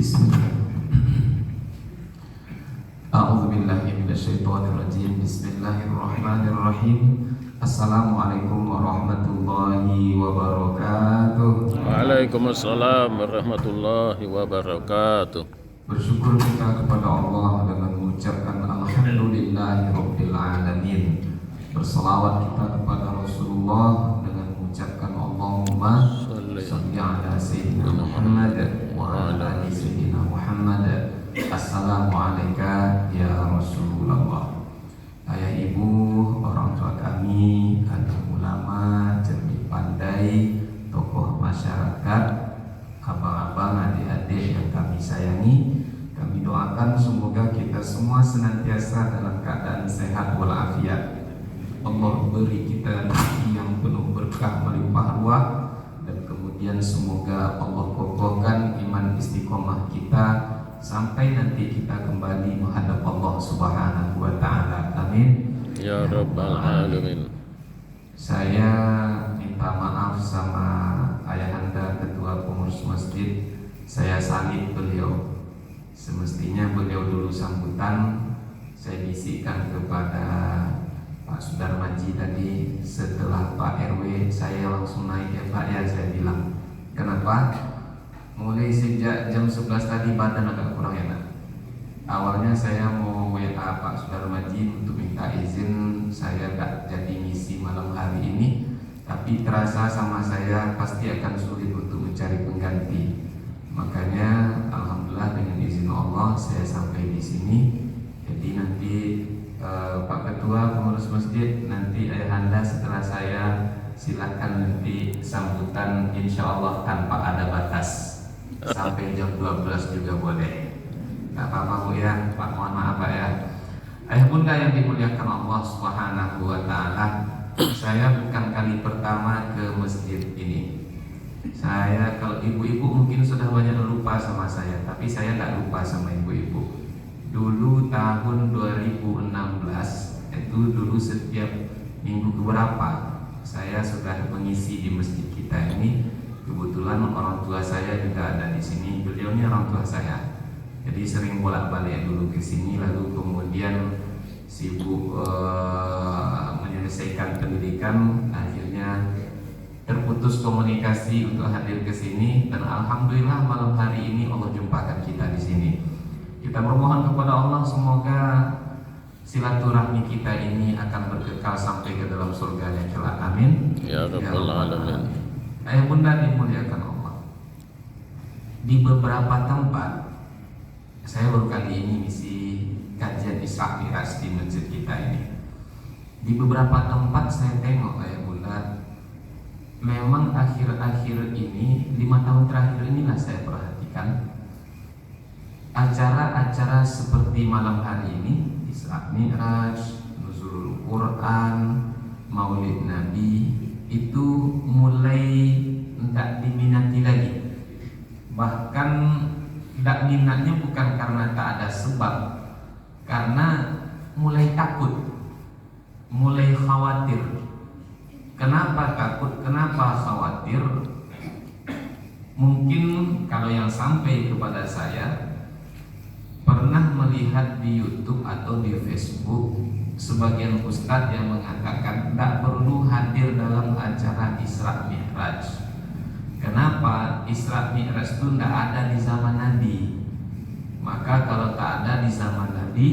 Bismillah. A'udzubillahi minasyaitonirrajim. Bismillahirrahmanirrahim. Assalamualaikum warahmatullahi wabarakatuh. Waalaikumsalam warahmatullahi wabarakatuh. Bersyukur kita kepada Allah dengan mengucapkan alhamdulillahirabbil alamin. Berselawat kita kepada Rasulullah dengan mengucapkan Allahumma shalli ala sayyidina Muhammad wa ala ali sayyidina Muhammad. Assalamualaikum ya Rasulullah. Ayah ibu, orang tua kami, ada ulama, cerdik pandai, tokoh masyarakat, abang-abang, adik-adik yang kami sayangi, kami doakan semoga kita semua senantiasa dalam keadaan sehat walafiat. Allah beri kita rezeki yang penuh berkah melimpah ruah, dan kemudian semoga Allah kokohkan iman istiqomah kita sampai nanti kita kembali menghadap Allah Subhanahu wa taala. Amin Ya Rabbal Alamin. Saya minta maaf sama ayahanda ketua pengurus masjid. Saya salib beliau. Semestinya beliau dulu sambutan. Saya bisikkan kepada Pak Sudarmaji tadi, setelah Pak RW saya langsung naik ya Pak ya, saya bilang. Kenapa? Mulai sejak jam 11 tadi badan agak kurang enak. Awalnya saya mau WA Pak Sudarmaji untuk minta izin saya gak jadi ngisi malam hari ini, tapi terasa sama saya pasti akan sulit untuk mencari pengganti. Makanya alhamdulillah dengan izin Allah saya sampai di sini. Jadi nanti Pak Ketua Pengurus Masjid, nanti ayahanda setelah saya silakan nanti sambutan insya Allah tanpa ada batas. Sampai jam 12 juga boleh. Gak apa-apa Bu ya, Pak, mohon maaf Pak ya. Ayah bunda yang dimuliakan Allah Subhanahu wa ta'ala, saya bukan kali pertama ke masjid ini. Saya, kalau ibu-ibu mungkin sudah banyak lupa sama saya, tapi saya gak lupa sama ibu-ibu. Dulu tahun 2016, itu dulu setiap minggu keberapa saya sudah mengisi di masjid kita ini. Kebetulan orang tua saya juga ada di sini. Beliau ini orang tua saya, jadi sering bolak-balik dulu ke sini. Lalu kemudian sibuk menyelesaikan pendidikan, akhirnya terputus komunikasi untuk hadir ke sini. Dan alhamdulillah malam hari ini Allah jumpakan kita di sini. Kita bermohon kepada Allah semoga silaturahmi kita ini akan berkekal sampai ke dalam surganya kelak. Amin Ya Rabbal Alamin. Ayah bunda dimuliakan Allah, di beberapa tempat, saya baru kali ini misi kajian Isra Mi'raj di masjid kita ini. Di beberapa tempat saya tengok ayah bunda, memang akhir-akhir ini, 5 tahun terakhir inilah saya perhatikan acara-acara seperti malam hari ini, Isra Mi'raj, Nuzulul Quran, Maulid Nabi, itu mulai tidak diminati lagi. Bahkan tidak minatnya bukan karena tak ada sebab, karena mulai takut, mulai khawatir. Kenapa takut? Kenapa khawatir? Mungkin kalau yang sampai kepada saya, pernah melihat di YouTube atau di Facebook sebagian ustadz yang mengatakan tidak perlu hadir dalam acara Isra Mi'raj. Kenapa? Isra Mi'raj itu tidak ada di zaman Nabi. Maka kalau tak ada di zaman Nabi,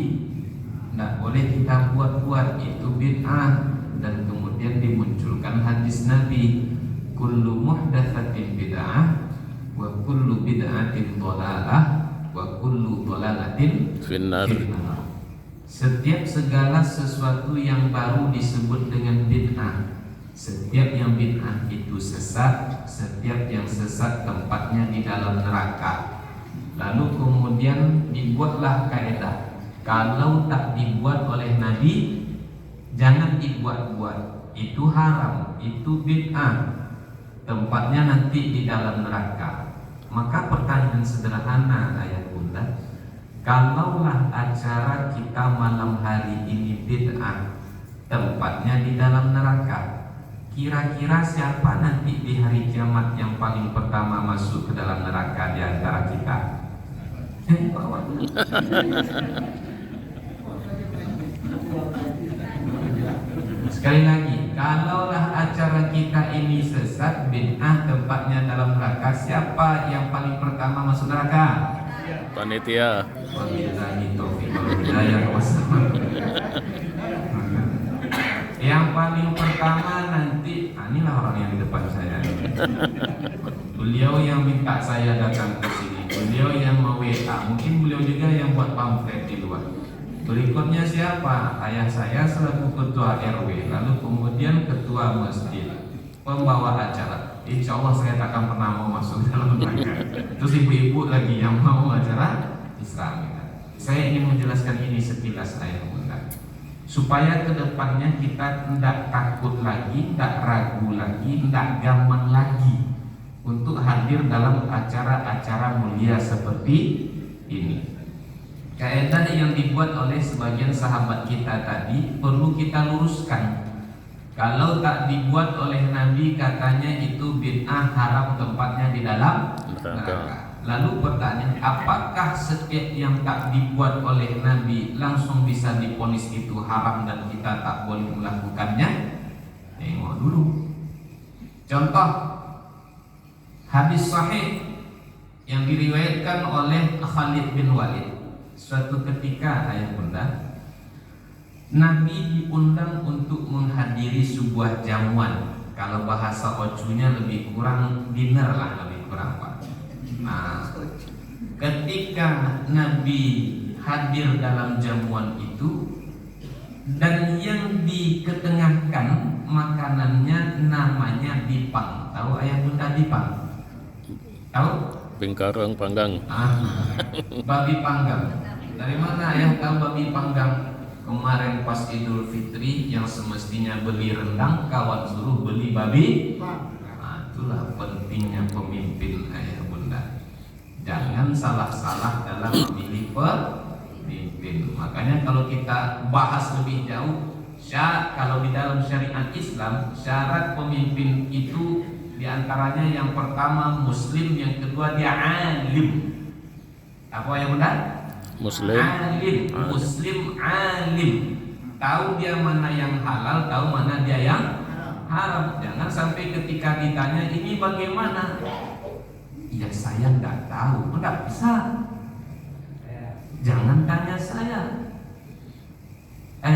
tidak boleh kita buat-buat, itu bid'ah. Dan kemudian dimunculkan hadis Nabi, kullu muhdatsatin bid'ah wa kullu bid'atin dhalalah wa kullu dhalalatin Finnar. Setiap segala sesuatu yang baru disebut dengan bid'ah. Setiap yang bid'ah itu sesat. Setiap yang sesat tempatnya di dalam neraka. Lalu kemudian dibuatlah kaidah, kalau tak dibuat oleh Nabi, jangan dibuat-buat. Itu haram, itu bid'ah, tempatnya nanti di dalam neraka. Maka pertanyaan sederhana ayah bunda, kalaulah acara kita malam hari ini bid'ah, tempatnya di dalam neraka, kira-kira siapa nanti di hari kiamat yang paling pertama masuk ke dalam neraka di antara kita? Bawa dulu. Sekali lagi, kalaulah acara kita ini sesat, bid'ah, tempatnya dalam neraka, siapa yang paling pertama masuk neraka? Panitia. Wabillahi taufiq wal hidayah. Yang paling pertama nanti, inilah orang yang di depan saya. Beliau yang minta saya datang ke sini, beliau yang WA, mungkin beliau juga yang buat pamflet di luar. Berikutnya siapa? Ayah saya selaku ketua RW, lalu kemudian ketua masjid, pembawa acara. Insya Allah saya tak akan pernah mau masuk dalam neraka. Terus ibu-ibu lagi yang mau acara Islam. Saya ingin menjelaskan ini sekilas ayah bunda, supaya kedepannya kita tidak takut lagi, tidak ragu lagi, tidak gaman lagi untuk hadir dalam acara-acara mulia seperti ini. Kaidah yang dibuat oleh sebagian sahabat kita tadi perlu kita luruskan. Kalau tak dibuat oleh Nabi, katanya itu bid'ah, haram, tempatnya di dalam neraka. Lalu pertanyaan, apakah setiap yang tak dibuat oleh Nabi langsung bisa diponis itu haram dan kita tak boleh melakukannya? Tengok dulu. Contoh hadis sahih yang diriwayatkan oleh Khalid bin Walid. Suatu ketika ayah bunda, Nabi diundang untuk menghadiri sebuah jamuan. Kalau bahasa ocunya lebih kurang dinner lah, lebih kurang pak. Nah, ketika Nabi hadir dalam jamuan itu dan yang diketengahkan makanannya namanya dipang. Tahu ayah bunda dipang? Tahu? Bingkarang panggang. Babi panggang. Dari mana ayah tahu babi panggang? Kemarin pas Idul Fitri yang semestinya beli rendang, kawan suruh beli babi. Nah, itulah pentingnya pemimpin ayah bunda. Jangan salah-salah dalam memilih pemimpin. Makanya kalau kita bahas lebih jauh, kalau di dalam syariat Islam, syarat pemimpin itu diantaranya yang pertama muslim, yang kedua dia alim. Apa yang benar? Muslim. Alim, muslim alim. Tahu dia mana yang halal, tahu mana dia yang haram. Jangan sampai ketika ditanya ini bagaimana, ya saya tidak tahu. Tidak bisa. Jangan tanya saya.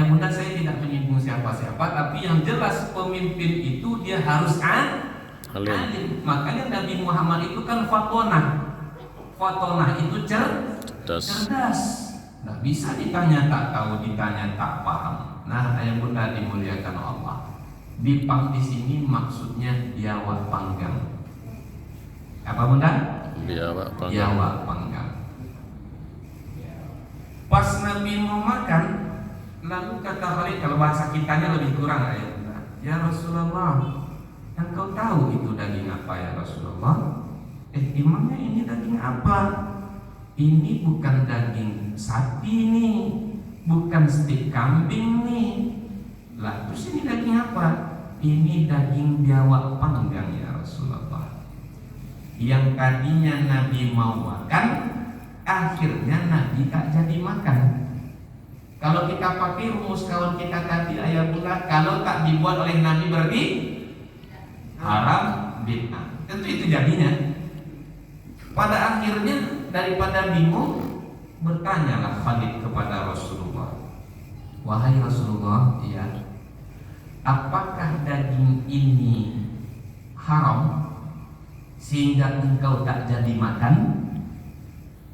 Bunda, saya tidak menyinggung siapa-siapa, tapi yang jelas pemimpin itu dia harus alim. Makanya Nabi Muhammad itu kan fatonah. Fatonah itu cerdas. Nggak bisa ditanya tak tahu, ditanya tak paham. Nah, ayah bunda dimuliakan Allah. Dipang di sini maksudnya biawak panggang. Apa bunda? Biawak panggang. Biawak panggang. Pas Nabi mau makan, lalu kata Khalid, kalau bahasa kitanya lebih kurang ayah bunda, ya Rasulullah, engkau tahu itu daging apa ya Rasulullah? Emangnya ini daging apa? Ini bukan daging sapi nih, bukan stik kambing nih. Lah terus ini daging apa? Ini daging biawak panggang ya Rasulullah. Yang tadinya Nabi mau makan, akhirnya Nabi tak jadi makan. Kalau kita pakai rumus kawan kita tadi ayat bunda, kalau tak dibuat oleh Nabi berarti haram, bid'ah. Tentu itu jadinya. Pada akhirnya daripada bingung, bertanyalah Khalid kepada Rasulullah, wahai Rasulullah, ya, apakah daging ini haram sehingga engkau tak jadi makan?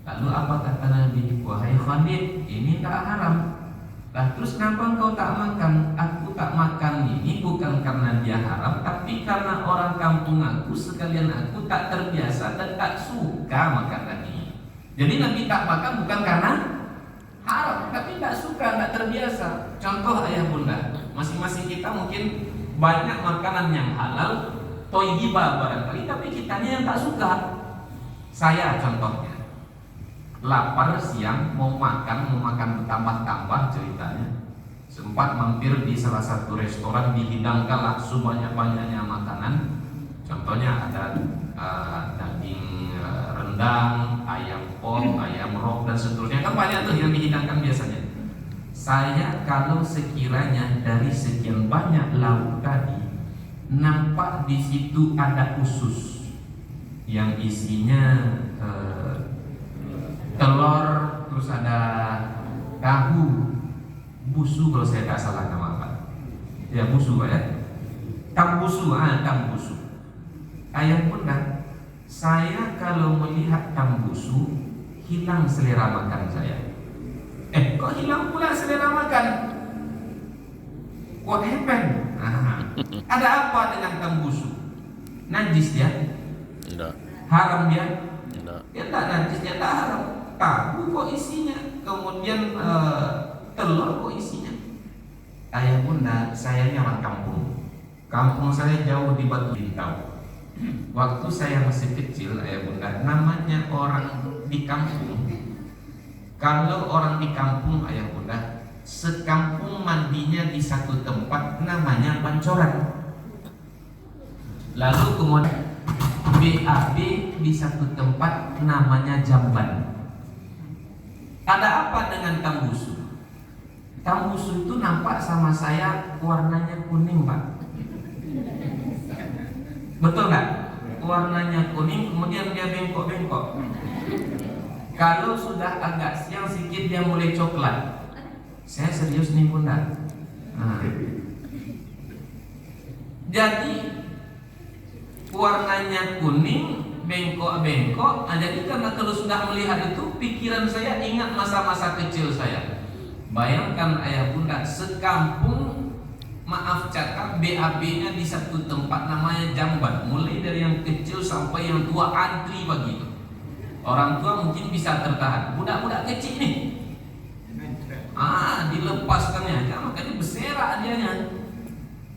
Lalu apa kata Nabi? Wahai Khalid, ini tak haram. Lah terus kenapa engkau tak makan? Aku tak makan ini bukan karena dia haram, tapi karena orang kampung aku sekalian aku tak terbiasa dan tak suka makan daging. Jadi Nabi tak makan bukan karena haram, tapi tak suka, tak terbiasa. Contoh ayah bunda, masing-masing kita mungkin banyak makanan yang halal, thayyibah barangkali, tapi kitanya yang tak suka. Saya contohnya, lapar siang mau makan bertambah-tambah ceritanya. Sempat mampir di salah satu restoran, dihidangkanlah sebanyak-banyaknya makanan. Contohnya ada daging rendang, ayam pop, ayam rok dan seterusnya, kan banyak tuh yang dihidangkan biasanya. Saya kalau sekiranya dari sekian banyak lauk tadi nampak di situ ada usus yang isinya telur, terus ada tahu, busu kalau saya tak salah nama apa. Ya busu ya. Tambusu, tambusu. Ayah bunda, saya kalau melihat tambusu hilang selera makan saya. Kok hilang pula selera makan? What happened? Ada apa dengan tambusu? Najis dia? Tidak. Haram dia? Tidak. Dia tak najis, dia tak haram. Tahu kok isinya, kemudian telur kok isinya. Ayah bunda, sayanya orang kampung. Kampung saya jauh di Batu Bintang. Waktu saya masih kecil, ayah bunda, namanya orang di kampung. Kalau orang di kampung, ayah bunda, sekampung mandinya di satu tempat, namanya pancoran. Lalu kemudian BAB di satu tempat, namanya jamban. Ada apa dengan tambusu? Tambusu itu nampak sama saya warnanya kuning, Pak. Betul nggak? Warnanya kuning, kemudian dia bengkok-bengkok. Kalau sudah agak siang sedikit dia mulai coklat. Saya serius nih bunda. Jadi warnanya kuning, bengkok-bengkok. Jadi karena kalau sudah melihat itu, pikiran saya ingat masa-masa kecil saya. Bayangkan ayah bunda, sekampung, maaf cakap, BAB-nya di satu tempat namanya jamban. Mulai dari yang kecil sampai yang tua, antri begitu. Orang tua mungkin bisa tertahan. Budak-budak kecil nih, dilepaskannya, makanya berserak dianya.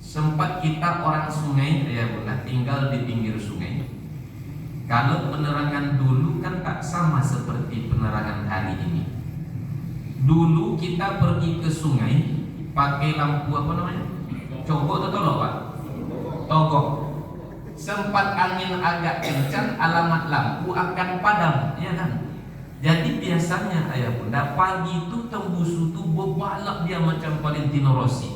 Sempat kita orang sungai, ya bunda, tinggal di pinggir sungai. Kalau penerangan dulu kan tak sama seperti penerangan hari ini. Dulu kita pergi ke sungai pakai lampu apa namanya? Cogok atau tolok, Pak? Togok. Sempat angin agak kencang, alamat lampu akan padam, ya kan? Jadi biasanya ayah bunda, pagi itu tembusu itu bebalap dia macam Valentino Rossi.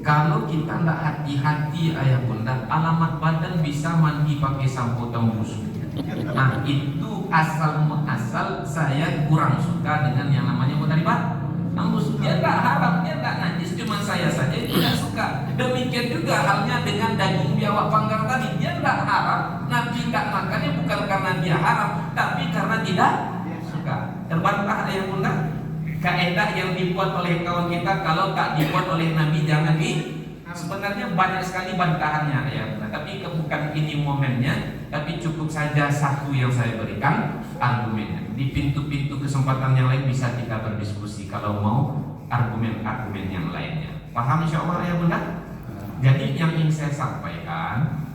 Kalau kita tidak hati-hati ayah bunda, alamat badan bisa mandi pakai sampo tembusu. Nah itu asal saya kurang suka dengan yang namanya mutaribat. Tembusu dia tak haram, dia tak najis, cuma saya saja tidak suka. Demikian juga halnya dengan daging biawak panggang tadi, dia tak haram. Nabi tak makannya bukan karena dia haram, tapi karena tidak suka. Terbantah ayah bunda. Kaedah yang dibuat oleh kawan kita, kalau tak dibuat oleh Nabi jangan di. Sebenarnya banyak sekali bantahannya ya, tapi bukan ini momennya, tapi cukup saja satu yang saya berikan argumennya. Di pintu-pintu kesempatan yang lain bisa kita berdiskusi kalau mau argumen-argumen yang lainnya. Paham insyaallah ya bunda? Jadi yang ingin saya sampaikan,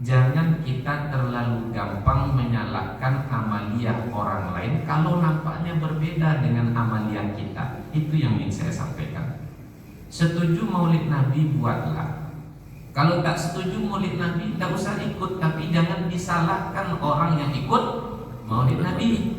jangan kita terlalu gampang menyalahkan amalia orang lain kalau nampaknya berbeda dengan amalia kita. Itu yang ingin saya sampaikan. Setuju maulid Nabi, buatlah. Kalau tak setuju maulid Nabi, tak usah ikut. Tapi jangan disalahkan orang yang ikut maulid Nabi.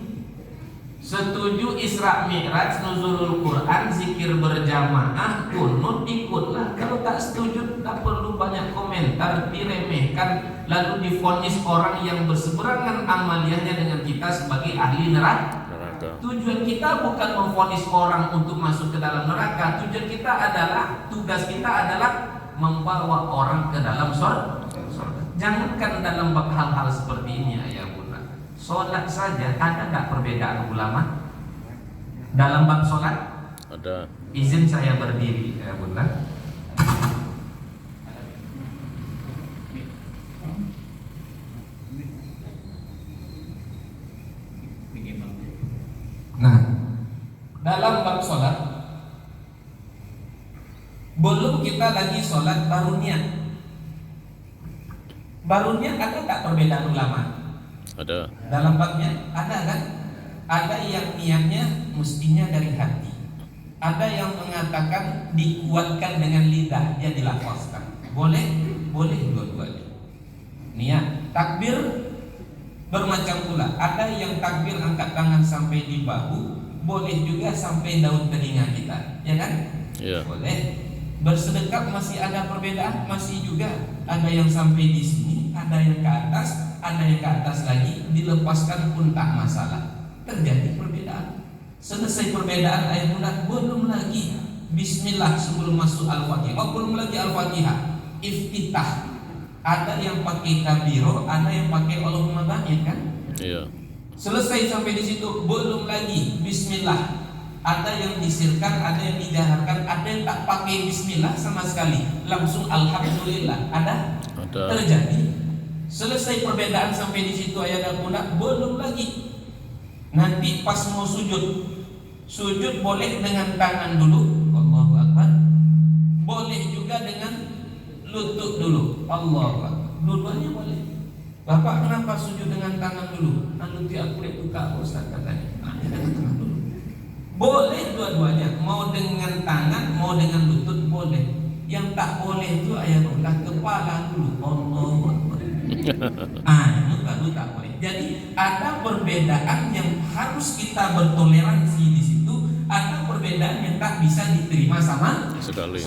Setuju Isra Mi'raj, nuzulul Quran, zikir berjamaah, kunut, ikutlah. Kalau tak setuju, tak perlu banyak komentar, diremehkan, lalu divonis orang yang berseberangan amaliannya dengan kita sebagai ahli neraka. Tujuan kita bukan memvonis orang untuk masuk ke dalam neraka. Tujuan kita adalah, tugas kita adalah membawa orang ke dalam surga. Jangankan dalam hal-hal seperti ini ayah bunda. Sholat saja ada tak perbedaan ulama dalam bab sholat? Ada. Izin saya berdiri ayah bunda. Nah, dalam bab sholat, belum kita lagi sholat baru niat. Baru niat ada tak perbedaan ulama? Ada. Dalam babnya ada kan? Ada yang niatnya mestinya dari hati. Ada yang mengatakan dikuatkan dengan lidah, dia dilafazkan. Boleh dua-duanya. Niat takbir, Bermacam pula, ada yang takbir angkat tangan sampai di bahu, boleh juga sampai daun telinga kita, ya kan? Ya. Boleh. Bersedekap masih ada perbedaan, masih juga ada yang sampai di sini, ada yang ke atas, ada yang ke atas lagi, dilepaskan pun tak masalah. Terjadi perbedaan. Selesai perbedaan ayat bulat, belum lagi Bismillah sebelum masuk Al-Fatihah, belum lagi Al-Fatihah, iftitah. Ada yang pakai kabiro, ada yang pakai Allahumma barik kan? Iya. Selesai sampai di situ, belum lagi Bismillah. Ada yang disirkan, ada yang dijaharkan, ada yang tak pakai Bismillah sama sekali, langsung Alhamdulillah. Ada? Ada. Terjadi. Selesai perbedaan sampai di situ ayat al-Quran, belum lagi. Nanti pas mau sujud, sujud boleh dengan tangan dulu, Allahu Akbar. Boleh juga dengan lutut dulu, Allahu Akbar. Dua-duanya boleh. Bapak kenapa sujud dengan tangan dulu? Nanti aku lihat buka Ustaz katanya. Dengan tangan dulu. Boleh dua-duanya, mau dengan tangan, mau dengan lutut boleh. Yang tak boleh itu ayat ulah kepala dulu, Allahu Akbar. Itu baru tak boleh. Jadi ada perbedaan yang harus kita bertoleransi di situ. Ada perbedaan yang tak bisa diterima sama sekali.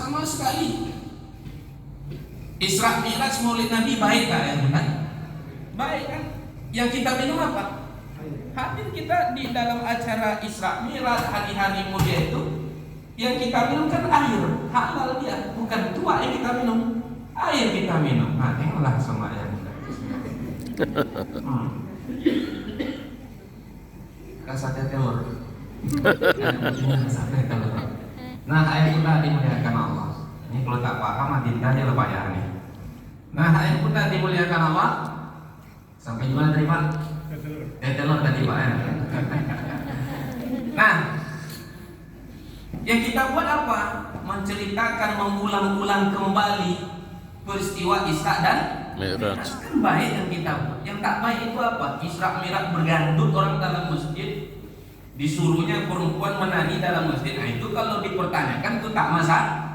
Isra Mi'raj Maulid Nabi baik tak ya benar? Baik kan? Yang kita minum apa? Hadir kita di dalam acara Isra Mi'raj hari-hari mulia itu, yang kita minum kan air halal dia, bukan tua yang kita minum, air kita minum. Nah, tengoklah sama yang kasatnya telur. Nah, air kita dimuliakan Allah. Ini kalau tak paham adinda lo bayar nih. Nah, air kita dimuliakan Allah. Sampai jual dari Pak? Telur tadi Pak ya. Nah, yang kita buat apa? Menceritakan, mengulang-ulang kembali peristiwa Isra dan Mi'raj. Kan baik yang kita buat. Yang tak baik itu apa? Isra Mi'raj bergandut orang dalam masjid, disuruhnya perempuan menari dalam masjid. Nah itu kalau dipertanyakan itu tak masalah.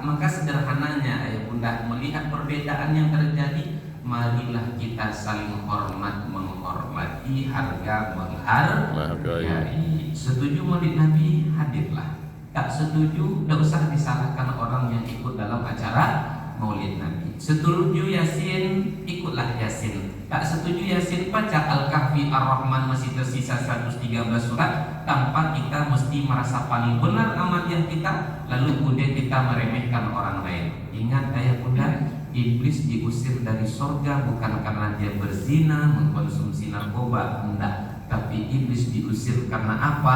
Maka sederhananya ayah bunda, melihat perbedaan yang terjadi, marilah kita saling hormat menghormati, harga menghargai. Setuju Maulid Nabi, hadirlah. Tak setuju, tidak usah disalahkan orang yang ikut dalam acara Maulid Nabi. Setuju Yasin, ikutlah Yasin. Tak setuju Yasin, baca Al-Kahfi, Ar-Rahman, masih tersisa 113 surat. Tanpa kita mesti merasa paling benar amat yang kita, lalu kemudian kita meremehkan orang lain. Ingat ayah bunda, iblis diusir dari surga bukan karena dia berzina, mengkonsumsi narkoba, enggak. Tapi iblis diusir karena apa?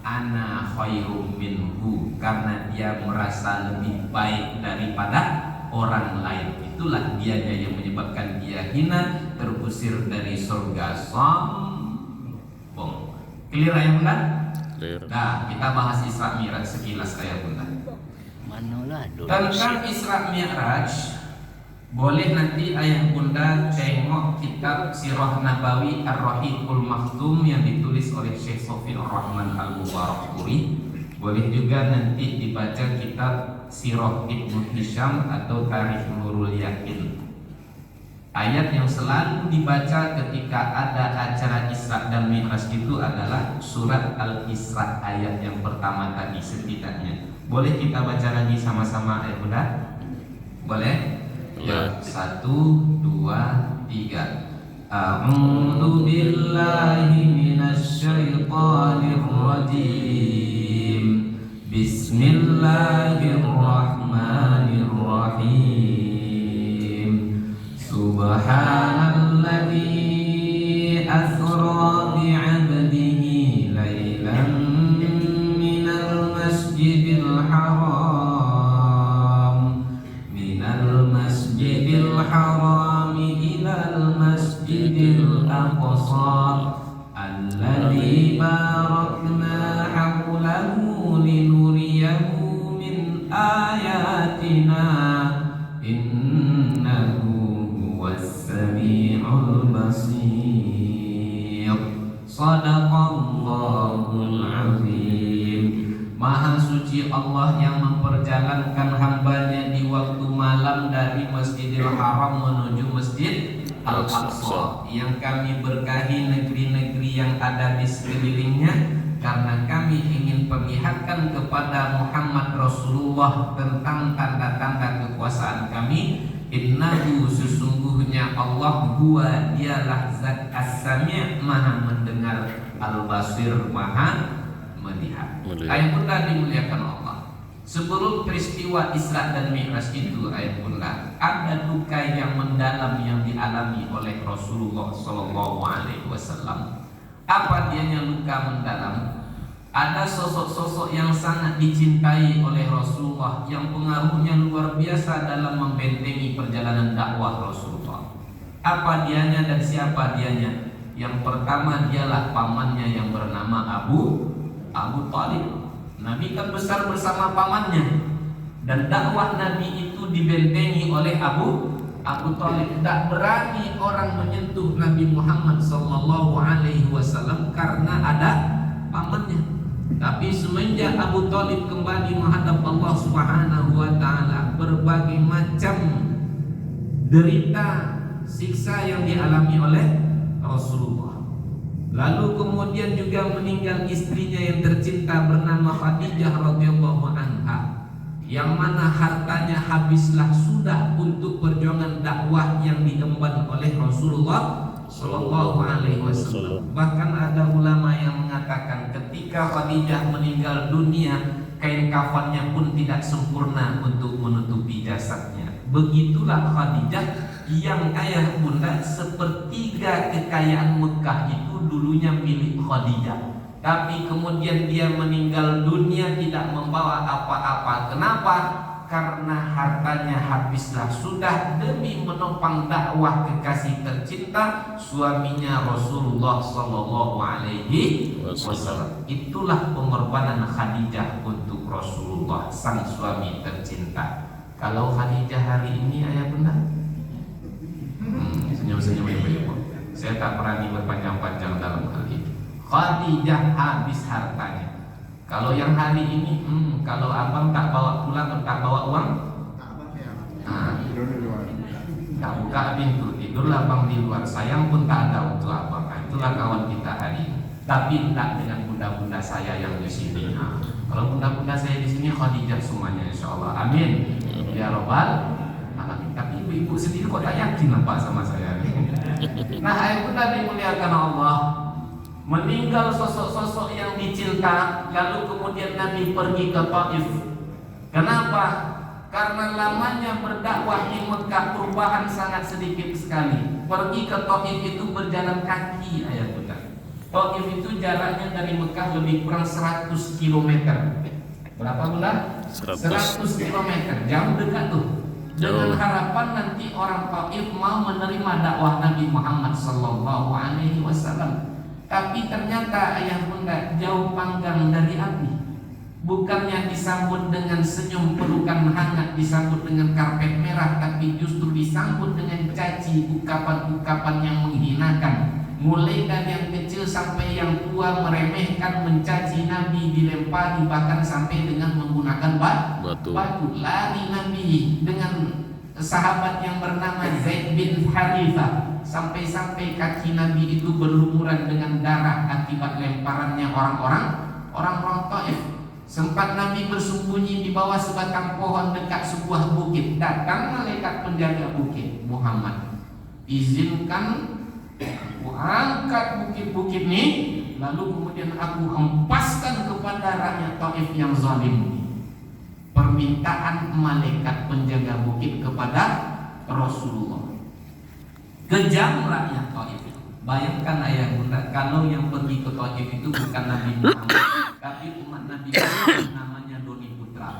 Ana khairum minhu, karena dia merasa lebih baik daripada orang lain. Itulah dianya yang menyebabkan dia hina, terusir dari surga. Sombong. Clear ayah bunda? Clear. Nah, kita bahas Isra Mi'raj sekilas ayah bunda. Tentang Isra Mi'raj, boleh nanti ayah bunda tengok kitab Sirah Nabawi Ar-Rahiqul Maktum yang ditulis oleh Syekh Sofi Ar-Rahman Al-Mubarakpuri. Boleh juga nanti dibaca kitab Sirah Ibnu Hisham atau Tarikh Nurul Yakin. Ayat yang selalu dibaca ketika ada acara Isra dan Mi'raj itu adalah surat Al-Isra ayat yang pertama tadi setidaknya. Boleh kita baca lagi sama-sama ayat bunda? Boleh? Ya, 1, 2, 3. A'udzu billahi minasy syaithanir rajim. Bismillahirrahmanirrahim. Subhanalladzi asra bi'abdihi lailan minal masjidil haram ilal masjidil aqsa alladzi barakna hawlahu linuriyahu min ayatina innahu huwas sami'ul basir. Shadaqallahul azim. Maha suci Allah yang memperjalankan hambanya di waktu malam dari Masjidil Haram menuju Masjid Al-Aqsa, yang kami berkahi negeri-negeri yang ada di sekelilingnya, karena kami ingin perlihatkan kepada Muhammad Rasulullah tentang tanda-tanda kekuasaan kami. Innahu, sesungguhnya Allah, huwa, dialah zat as-sami', maha mendengar, al-basir, maha melihat. Ayat bunda dimuliakan Allah. Sebelum peristiwa Isra dan Mi'raj itu, ayat bunda, ada duka yang mendalam yang dialami oleh Rasulullah Sallallahu Alaihi Wasallam. Apa dianya luka mendalam? Ada sosok-sosok yang sangat dicintai oleh Rasulullah, yang pengaruhnya luar biasa dalam membentengi perjalanan dakwah Rasulullah. Apa dianya dan siapa dianya? Yang pertama dialah pamannya yang bernama Abu Thalib. Nabi kan besar bersama pamannya, dan dakwah Nabi itu dibentengi oleh Abu Thalib. Tak berani orang menyentuh Nabi Muhammad Sallallahu Alaihi Wasallam karena ada pamannya. Tapi semenjak Abu Thalib kembali menghadap Allah Subhanahu wa Ta'ala, berbagai macam derita, siksa yang dialami oleh Rasulullah. Lalu kemudian juga meninggal istrinya yang tercinta bernama Khadijah radhiyallahu anha, yang mana hartanya habislah sudah untuk perjuangan dakwah yang diemban oleh Rasulullah Sallallahu Alaihi Wasallam. Bahkan ada ulama yang mengatakan ketika Khadijah meninggal dunia, kain kafannya pun tidak sempurna untuk menutupi jasadnya. Begitulah Khadijah yang ayah bunda sepertiga kekayaan Mekah itu dulunya milik Khadijah. Tapi kemudian dia meninggal dunia tidak membawa apa-apa. Kenapa? Karena hartanya habislah sudah demi menopang dakwah kekasih tercinta suaminya Rasulullah Sallallahu Alaihi Wasallam. Itulah pengorbanan Khadijah untuk Rasulullah, sang suami tercinta. Kalau Khadijah hari ini ayah bunda, senyum-senyum ibu-ibu. Saya tak berani berpanjang-panjang dalam hal ini. Khadijah habis hartanya. Kalau yang hari ini, kalau abang tak bawa pulang, tak bawa uang, tak buka pintu, tidurlah abang di luar. Sayang pun tak ada untuk abang. Itulah kawan kita hari ini. Tapi tidak dengan bunda-bunda saya yang di sini. Kalau bunda-bunda saya di sini Khadijah semuanya, insya Allah. Amin. Ya Rabbal Alamin. Tapi ibu-ibu sendiri kok tak yakin apa sama saya? Nah, ayat bunda dimuliakan Allah. Meninggal sosok-sosok yang dicinta, lalu kemudian Nabi pergi ke Taif. Kenapa? Karena lamanya berdakwah di Mekah, perubahan sangat sedikit sekali. Pergi ke Taif itu berjalan kaki ayah bunda. Taif itu jaraknya dari Mekah lebih kurang 100 km. Berapa bunda? 100 km. Jauh dekat tuh. Dengan harapan nanti orang Taif mau menerima dakwah Nabi Muhammad Sallallahu Alaihi Wasallam. Tapi ternyata ayah bunda jauh panggang dari api. Bukannya disambut dengan senyum pelukan hangat, disambut dengan karpet merah, tapi justru disambut dengan caci, ukapan-ukapan yang menghinakan. Mulai dari yang kecil sampai yang tua meremehkan, mencaci Nabi, dilempari, bahkan sampai dengan menggunakan batu. Lari Nabi dengan sahabat yang bernama Zaid bin Harithah, sampai-sampai kaki Nabi itu berlumuran dengan darah akibat lemparannya orang-orang Taif. Sempat Nabi bersembunyi di bawah sebatang pohon dekat sebuah bukit. Datang malaikat penjaga bukit, Muhammad, izinkan aku angkat bukit-bukit ini, lalu kemudian aku hempaskan kepada rakyat Taif yang zalim ini. Permintaan malaikat penjaga bukit kepada Rasulullah. Kejam rakyat Taif. Bayangkan ayah bunda, kalau yang pergi ke Taif itu bukan Nabi Muhammad, tapi umat Nabi Muhammad, namanya Doni Putra.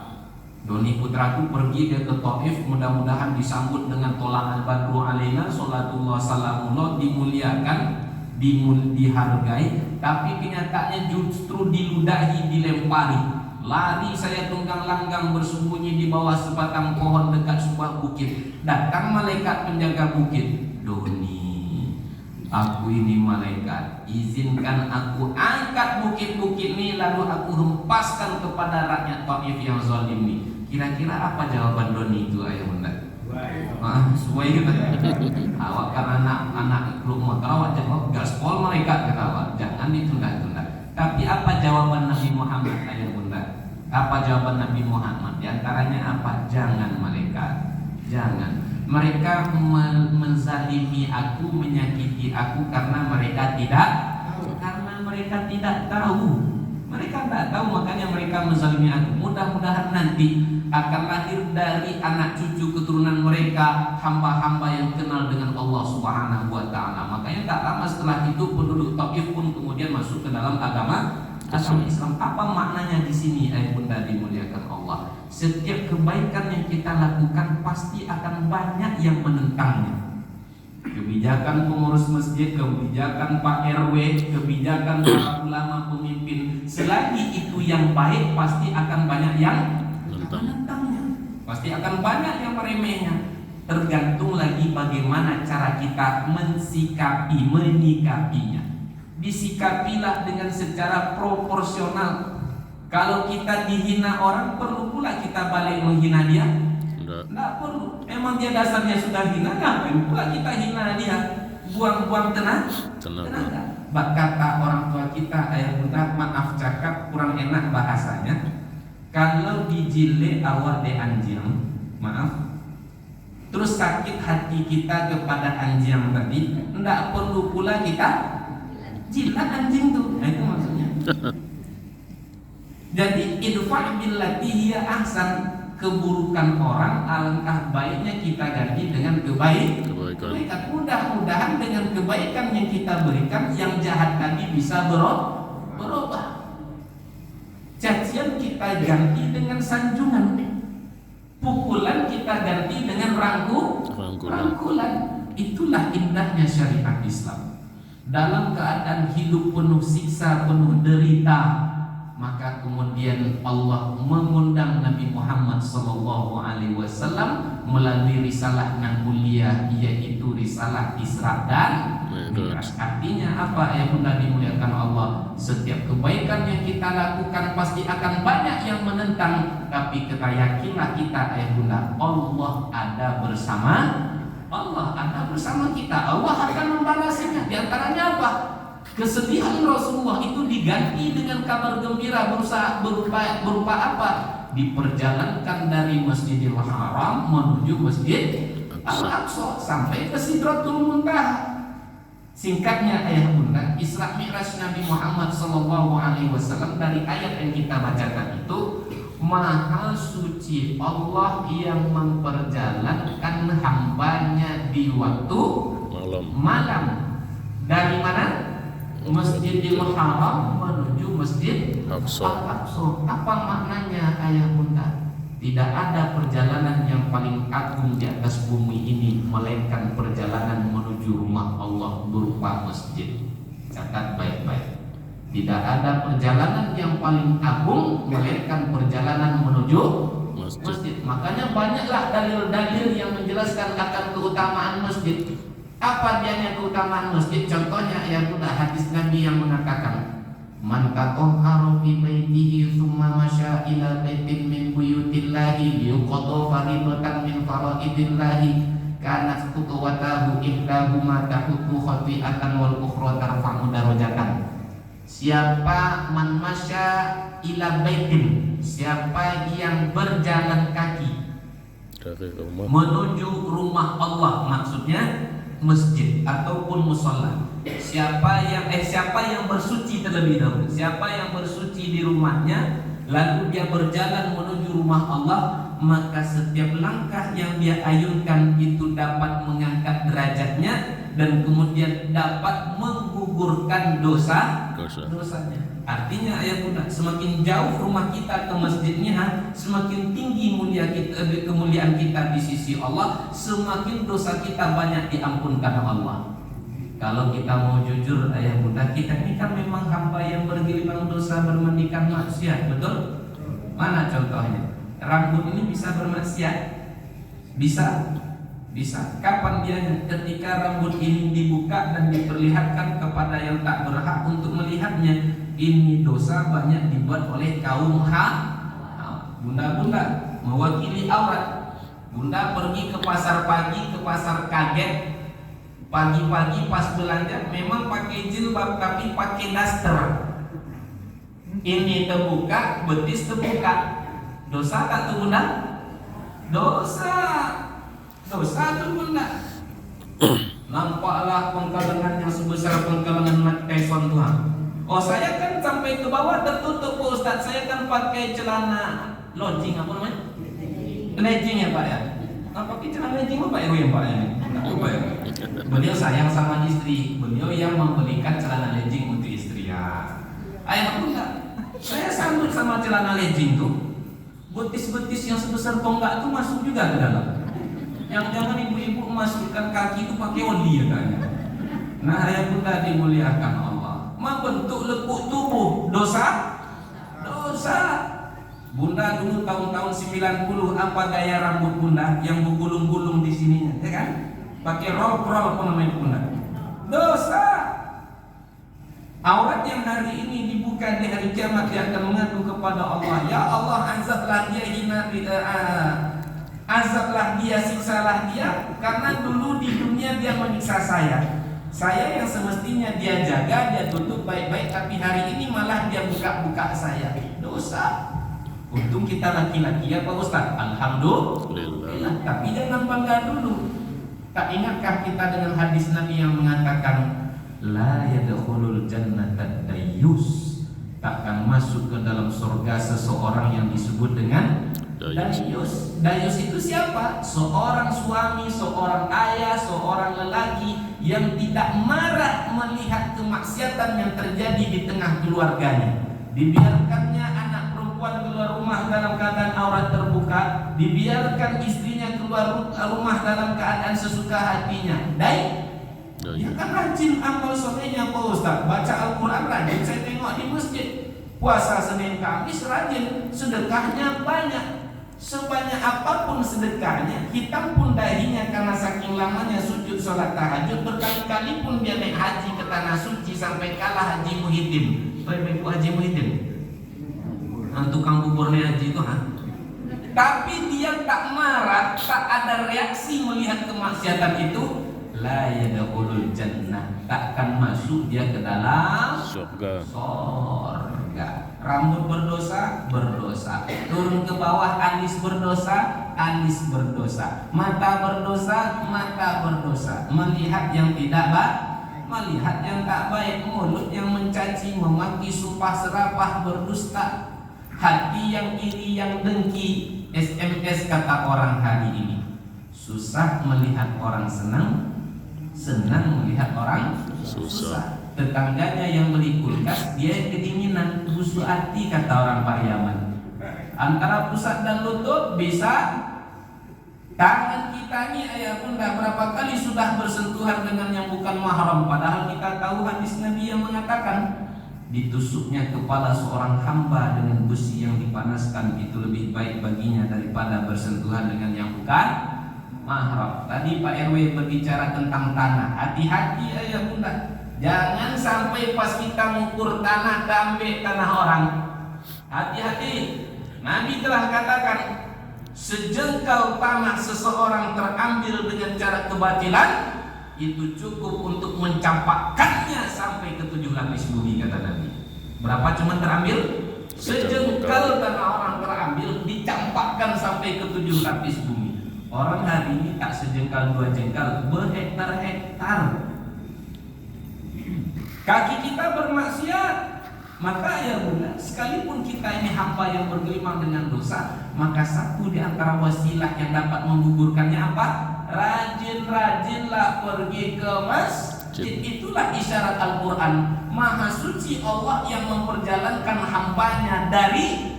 Doni Putra itu pergi ke Taif, mudah-mudahan disambut dengan tolak al-badru alaina, sholatullah salamullah, dimuliakan, dihargai. Tapi kenyataannya justru diludahi, dilempari. Lari saya tunggang langgang bersembunyi di bawah sebatang pohon dekat sebuah bukit. Datang malaikat penjaga bukit. Doni, aku ini malaikat, izinkan aku angkat bukit-bukit ini, lalu aku hempaskan kepada rakyat Taif yang zalim ini. Kira-kira apa jawaban Doni itu ayah bunda? Sesuai gitu ya. Awak karena anak klub motor awak jawab gaspol mereka kata awak, jangan ditunda-tunda. Tapi apa jawaban Nabi Muhammad ayah bunda? Apa jawaban Nabi Muhammad? Di antaranya apa? Jangan mereka, jangan. Mereka menzalimi aku, menyakiti aku karena mereka tidak tahu. Mereka tidak tahu, makanya mereka menzalimi aku. Mudah-mudahan nanti akan lahir dari anak cucu keturunan mereka hamba-hamba yang kenal dengan Allah Subhanahu wa taala. Makanya tak lama setelah itu penduduk Taif pun kemudian masuk ke dalam agama Islam. Apa maknanya di sini ayah bunda dimuliakan Allah? Setiap kebaikan yang kita lakukan pasti akan banyak yang menentangnya. Kebijakan pengurus masjid, kebijakan Pak RW, kebijakan para ulama pemimpin, selagi itu yang baik pasti akan banyak yang menentangnya. Pasti akan banyak yang meremehnya. Tergantung lagi bagaimana cara kita menyikapinya. Disikapilah dengan secara proporsional. Kalau kita dihina orang, perlu pula kita balik menghina dia? Tidak perlu. Emang dia dasarnya sudah hina, ngapain pula kita hina dia? Buang-buang tenaga. Kata orang tua kita, ayah bunda, maaf cakap kurang enak bahasanya. Kalau dijile awal de anjing, maaf, terus sakit hati kita kepada anjing tadi, tidak perlu pula kita jilat anjing tuh. Nah, itu maksudnya. Jadi idfa' billati hiya ahsan, keburukan orang alangkah baiknya kita ganti dengan kebaikan. Mudah-mudahan dengan kebaikan yang kita berikan, yang jahat tadi bisa berubah. Cacian kita ganti dengan sanjungan, pukulan kita ganti dengan rangkulan. Itulah indahnya syariat Islam. Dalam keadaan hidup penuh siksa, penuh derita, maka kemudian Allah mengundang Nabi Muhammad SAW melalui risalah yang mulia, yaitu risalah Isra dan Mi'raj. Artinya apa ya bunda dimuliakan Allah? Setiap kebaikan yang kita lakukan pasti akan banyak yang menentang, tapi kita yakinlah kita ya bunda, Allah ada bersama kita. Allah akan membalasnya. Di antaranya apa? Kesedihan Rasulullah itu diganti dengan kabar gembira berupa apa? Diperjalankan dari Masjidil Haram menuju Masjid Al-Aqsa sampai ke Sidratul Muntaha. Singkatnya ayah bunda, Isra Mi'raj Nabi Muhammad SAW dari ayat yang kita bacakan itu, Maha suci Allah yang memperjalankan hambanya di waktu malam. Dari mana? Masjidil Haram menuju Masjid Al-Aqsa. Apa maknanya ayah bunda? Tidak ada perjalanan yang paling agung di atas bumi ini melainkan perjalanan menuju rumah Allah berupa masjid. Catat baik-baik. Tidak ada perjalanan yang paling agung melainkan perjalanan menuju masjid. Makanya banyaklah dalil-dalil yang menjelaskan akan keutamaan masjid. Apa dianya keutamaan masjid? Contohnya ya bunda, hadis Nabi yang mengatakan, Man tatahhara fi baitihi thumma masya ila baitin min buyutillahi liyuqadha fardatan min faraidillahi kanat khutuwatahu ihdahuma tahuttu khati'atan wal ukhra tarfa'u darajatan. Siapa man masya ila baitin, siapa yang berjalan kaki menuju rumah Allah, maksudnya masjid ataupun musholla. Siapa yang bersuci terlebih dahulu, siapa yang bersuci di rumahnya lalu dia berjalan menuju rumah Allah, maka setiap langkah yang dia ayunkan itu dapat mengangkat derajatnya dan kemudian dapat menggugurkan dosanya. Artinya ayah bunda, semakin jauh rumah kita ke masjidnya, semakin tinggi kemuliaan kita di sisi Allah, semakin dosa kita banyak diampunkan Allah. Kalau kita mau jujur ayah bunda, kita ini kan memang hamba yang bergelimang dosa, bermandikan maksiat, betul? Mana contohnya? Rambut ini bisa bermaksiat? Bisa. Kapan dia? Ketika rambut ini dibuka dan diperlihatkan kepada yang tak berhak untuk melihatnya. Ini dosa banyak dibuat oleh kaum bunda-bunda, mewakili aurat. Bunda pergi ke pasar pagi, ke pasar kaget. Pagi-pagi pas belanja memang pakai jilbab tapi pakai daster. Ini terbuka, betis terbuka. Dosa tak tuh Bunda? Dosa. Dosa tuh Bunda. Nampaklah pengkalengan yang sebesar pengkalengan Mike Tyson Tuhan. Oh saya kan sampai ke bawah tertutup Pak Ustaz. Saya kan pakai celana lodging apa namanya? Legging ya Pak ya? Pakai celana legging apa ya Pak ini? Apa ya? Beliau sayang sama istri. Beliau yang membelikan celana legging untuk istri ya. Ayah Bunda, saya sambut sama celana legging tuh. Betis-betis yang sebesar tonggak tuh masuk juga ke dalam. Yang jangan ibu-ibu masukkan kaki itu pakai oli ya katanya. Nah ayah Bunda dimuliakan Allah. Membentuk lekuk tubuh dosa? Dosa. Bunda dulu tahun-tahun 90 apa gaya rambut Bunda yang bergulung-gulung di sininya, ya kan? Pakai roll-roll apa namanya Bunda? Dosa. Aurat yang hari ini dibuka di hari kiamat dia akan mengadu kepada Allah. Ya Allah, azablah dia azablah dia, siksalah dia, karena dulu di dunia dia menyiksa saya. Saya yang semestinya dia jaga, dia tutup baik-baik, tapi hari ini malah dia buka-buka saya. Dosa. Untung kita laki-laki ya Pak Ustaz. Alhamdulillah. Tapi jangan bangga dulu. Tak ingatkah kita dengan hadis Nabi yang mengatakan la yadkhulul jannata dayyus, takkan masuk ke dalam surga seseorang yang disebut dengan dayyus. Dayyus itu siapa? Seorang suami, seorang ayah, seorang lelaki yang tidak marah melihat kemaksiatan yang terjadi di tengah keluarganya. Dibiarkannya anak perempuan keluar rumah dalam keadaan aurat terbuka, dibiarkan istrinya keluar rumah dalam keadaan sesuka hatinya. Dia kan rajin amal solehnya Pak Ustaz, baca Al-Quran rajin, saya tengok di masjid. Puasa Senin Kamis rajin, sedekahnya banyak. Sebanyak apapun sedekahnya, hitam pun dahinya karena saking lamanya sujud sholat tahajud. Berkali-kali pun dia naik haji ke tanah suci sampai kalah Haji Muhyiddin. Ibu Haji Muhyiddin, tukang buburnya haji itu tapi dia tak marah, tak ada reaksi melihat kemaksiatan itu. La yadkhulul jannah, takkan masuk dia ke dalam surga. Rambut berdosa, berdosa. Turun ke bawah alis berdosa, alis berdosa. Mata berdosa, mata berdosa. Melihat yang tidak baik, melihat yang tak baik. Mulut yang mencaci, memaki, sumpah serapah, berdusta. Hati yang iri, yang dengki. SMS kata orang hari ini. Susah melihat orang senang, senang melihat orang susah. Tetangganya yang beli kulkas, dia kedinginan, busuk hati kata orang Pariaman. Antara pusat dan lutut bisa. Tangan kita ini ayah Bunda berapa kali sudah bersentuhan dengan yang bukan mahram, padahal kita tahu hadis Nabi yang mengatakan ditusuknya kepala seorang hamba dengan besi yang dipanaskan itu lebih baik baginya daripada bersentuhan dengan yang bukan mahram. Tadi Pak RW berbicara tentang tanah. Hati-hati ayah Bunda, jangan sampai pas kita mengukur tanah ambil tanah orang. Hati-hati. Nabi telah katakan sejengkal tanah seseorang terambil dengan cara kebatilan itu cukup untuk mencampakkannya sampai ke 7 lapis bumi kata Nabi. Berapa cuma terambil? Sejengkal tanah orang terambil dicampakkan sampai ke 7 lapis bumi. Orang hari ini tak sejengkal 2 jengkal, berhektar-hektar. Kaki kita bermaksiat, maka ya Bunda, sekalipun kita ini hamba yang bergelimang dengan dosa, maka satu di antara wasilah yang dapat menggugurkannya apa? Rajin-rajinlah pergi ke masjid. Itulah isyarat Al-Quran. Maha suci Allah yang memperjalankan hambanya dari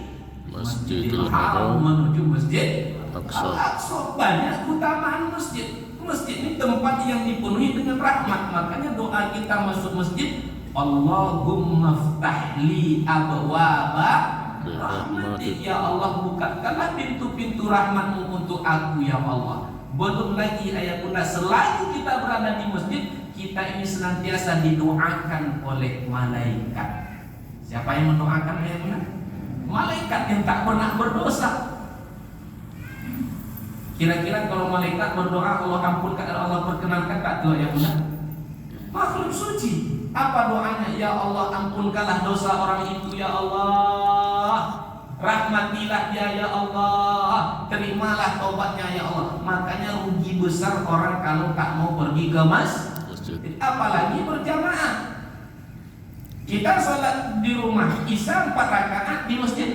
Masjidil Haram menuju Masjid Al-Aqsa. Banyak keutamaan masjid. Masjid ini tempat yang dipenuhi dengan rahmat. Makanya doa kita masuk masjid, Allahumma ftahli abwaba rahmatik. Ya Allah, bukakanlah pintu-pintu rahmatmu untuk aku ya Allah. Belum lagi ayat Bunda, selagi kita berada di masjid, kita ini senantiasa didoakan oleh malaikat. Siapa yang mendoakan ayat Bunda? Malaikat yang tak pernah berdosa. Kira-kira kalau malaikat berdoa Allah ampunkan, Allah perkenankan tak doa yang benar? Makhluk suci. Apa doanya? Ya Allah ampunkanlah dosa orang itu ya Allah. Rahmatilah dia ya Allah. Terimalah taubatnya ya Allah. Makanya rugi besar orang kalau tak mau pergi ke masjid. Apalagi berjamaah. Kita sholat di rumah Isya 4 rakaat di masjid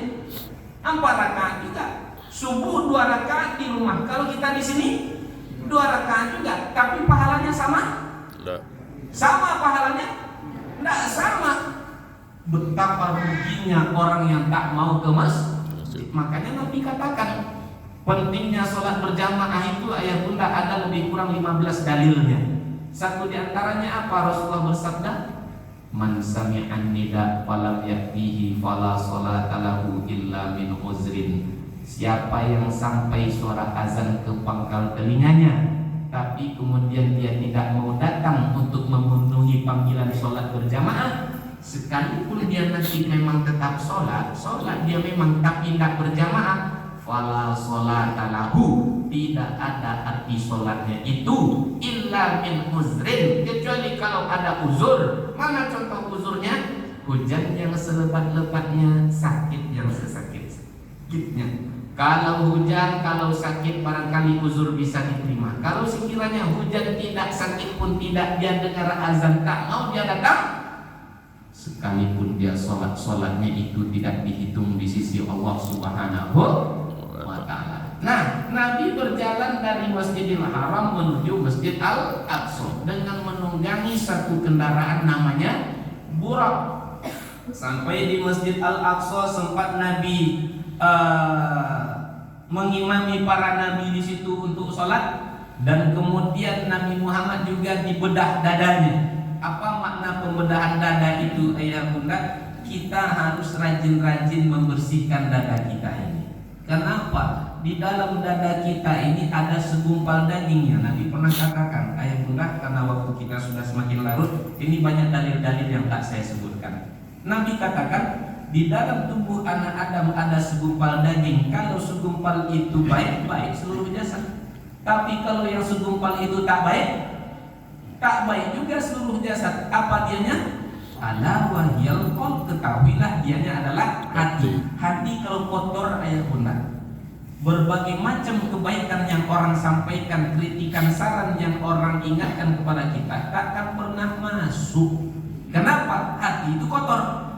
4 rakaat juga. Subuh 2 rakaat di rumah. Kalau kita di sini 2 rakaat juga. Tapi pahalanya sama? Tidak. Sama pahalanya? Tidak sama. Betapa ruginya orang yang tak mau ke masjid. Makanya Nabi katakan pentingnya sholat berjamaah itu ayah bunda ada lebih kurang 15 dalilnya. Satu di antaranya apa? Rasulullah bersabda, "Man sami'an nida falam yaktihi fala sholata lahu illa min uzrin." Siapa yang sampai suara azan ke pangkal telinganya tapi kemudian dia tidak mau datang untuk memenuhi panggilan sholat berjamaah, sekalipun dia nanti memang tetap sholat dia memang tapi tidak berjamaah, fala sholata lahu, tidak ada arti sholatnya itu illa min uzrin, kecuali kalau ada uzur. Mana contoh uzurnya? Hujan yang selebat-lebatnya, sakit yang sesakit-sakitnya. Kalau hujan, kalau sakit barangkali uzur bisa diterima. Kalau sekiranya hujan tidak, sakit pun tidak, dia dengar azan tak mau dia datang, sekalipun dia sholatnya itu tidak dihitung di sisi Allah Subhanahu wa Ta'ala. Nah, Nabi berjalan dari Masjidil Haram menuju Masjid Al-Aqsa dengan menunggangi satu kendaraan namanya Burak. Sampai di Masjid Al-Aqsa sempat Nabi mengimami para nabi di situ untuk sholat, dan kemudian Nabi Muhammad juga dibedah dadanya. Apa makna pembedahan dada itu ayah bunda? Kita harus rajin-rajin membersihkan dada kita ini. Kenapa? Di dalam dada kita ini ada segumpal dagingnya. Nabi pernah katakan ayah bunda, karena waktu kita sudah semakin larut, ini banyak dalil-dalil yang tak saya sebutkan. Nabi katakan di dalam tubuh anak Adam ada segumpal daging. Kalau segumpal itu baik, baik seluruh jasad. Tapi kalau yang segumpal itu tak baik, tak baik juga seluruh jasad. Apa dianya? Ala wahyal qalb, ketahuilah dianya adalah hati. Hati kalau kotor ayah bunda, berbagai macam kebaikan yang orang sampaikan, kritikan, saran yang orang ingatkan kepada kita takkan pernah masuk. Kenapa? Hati itu kotor.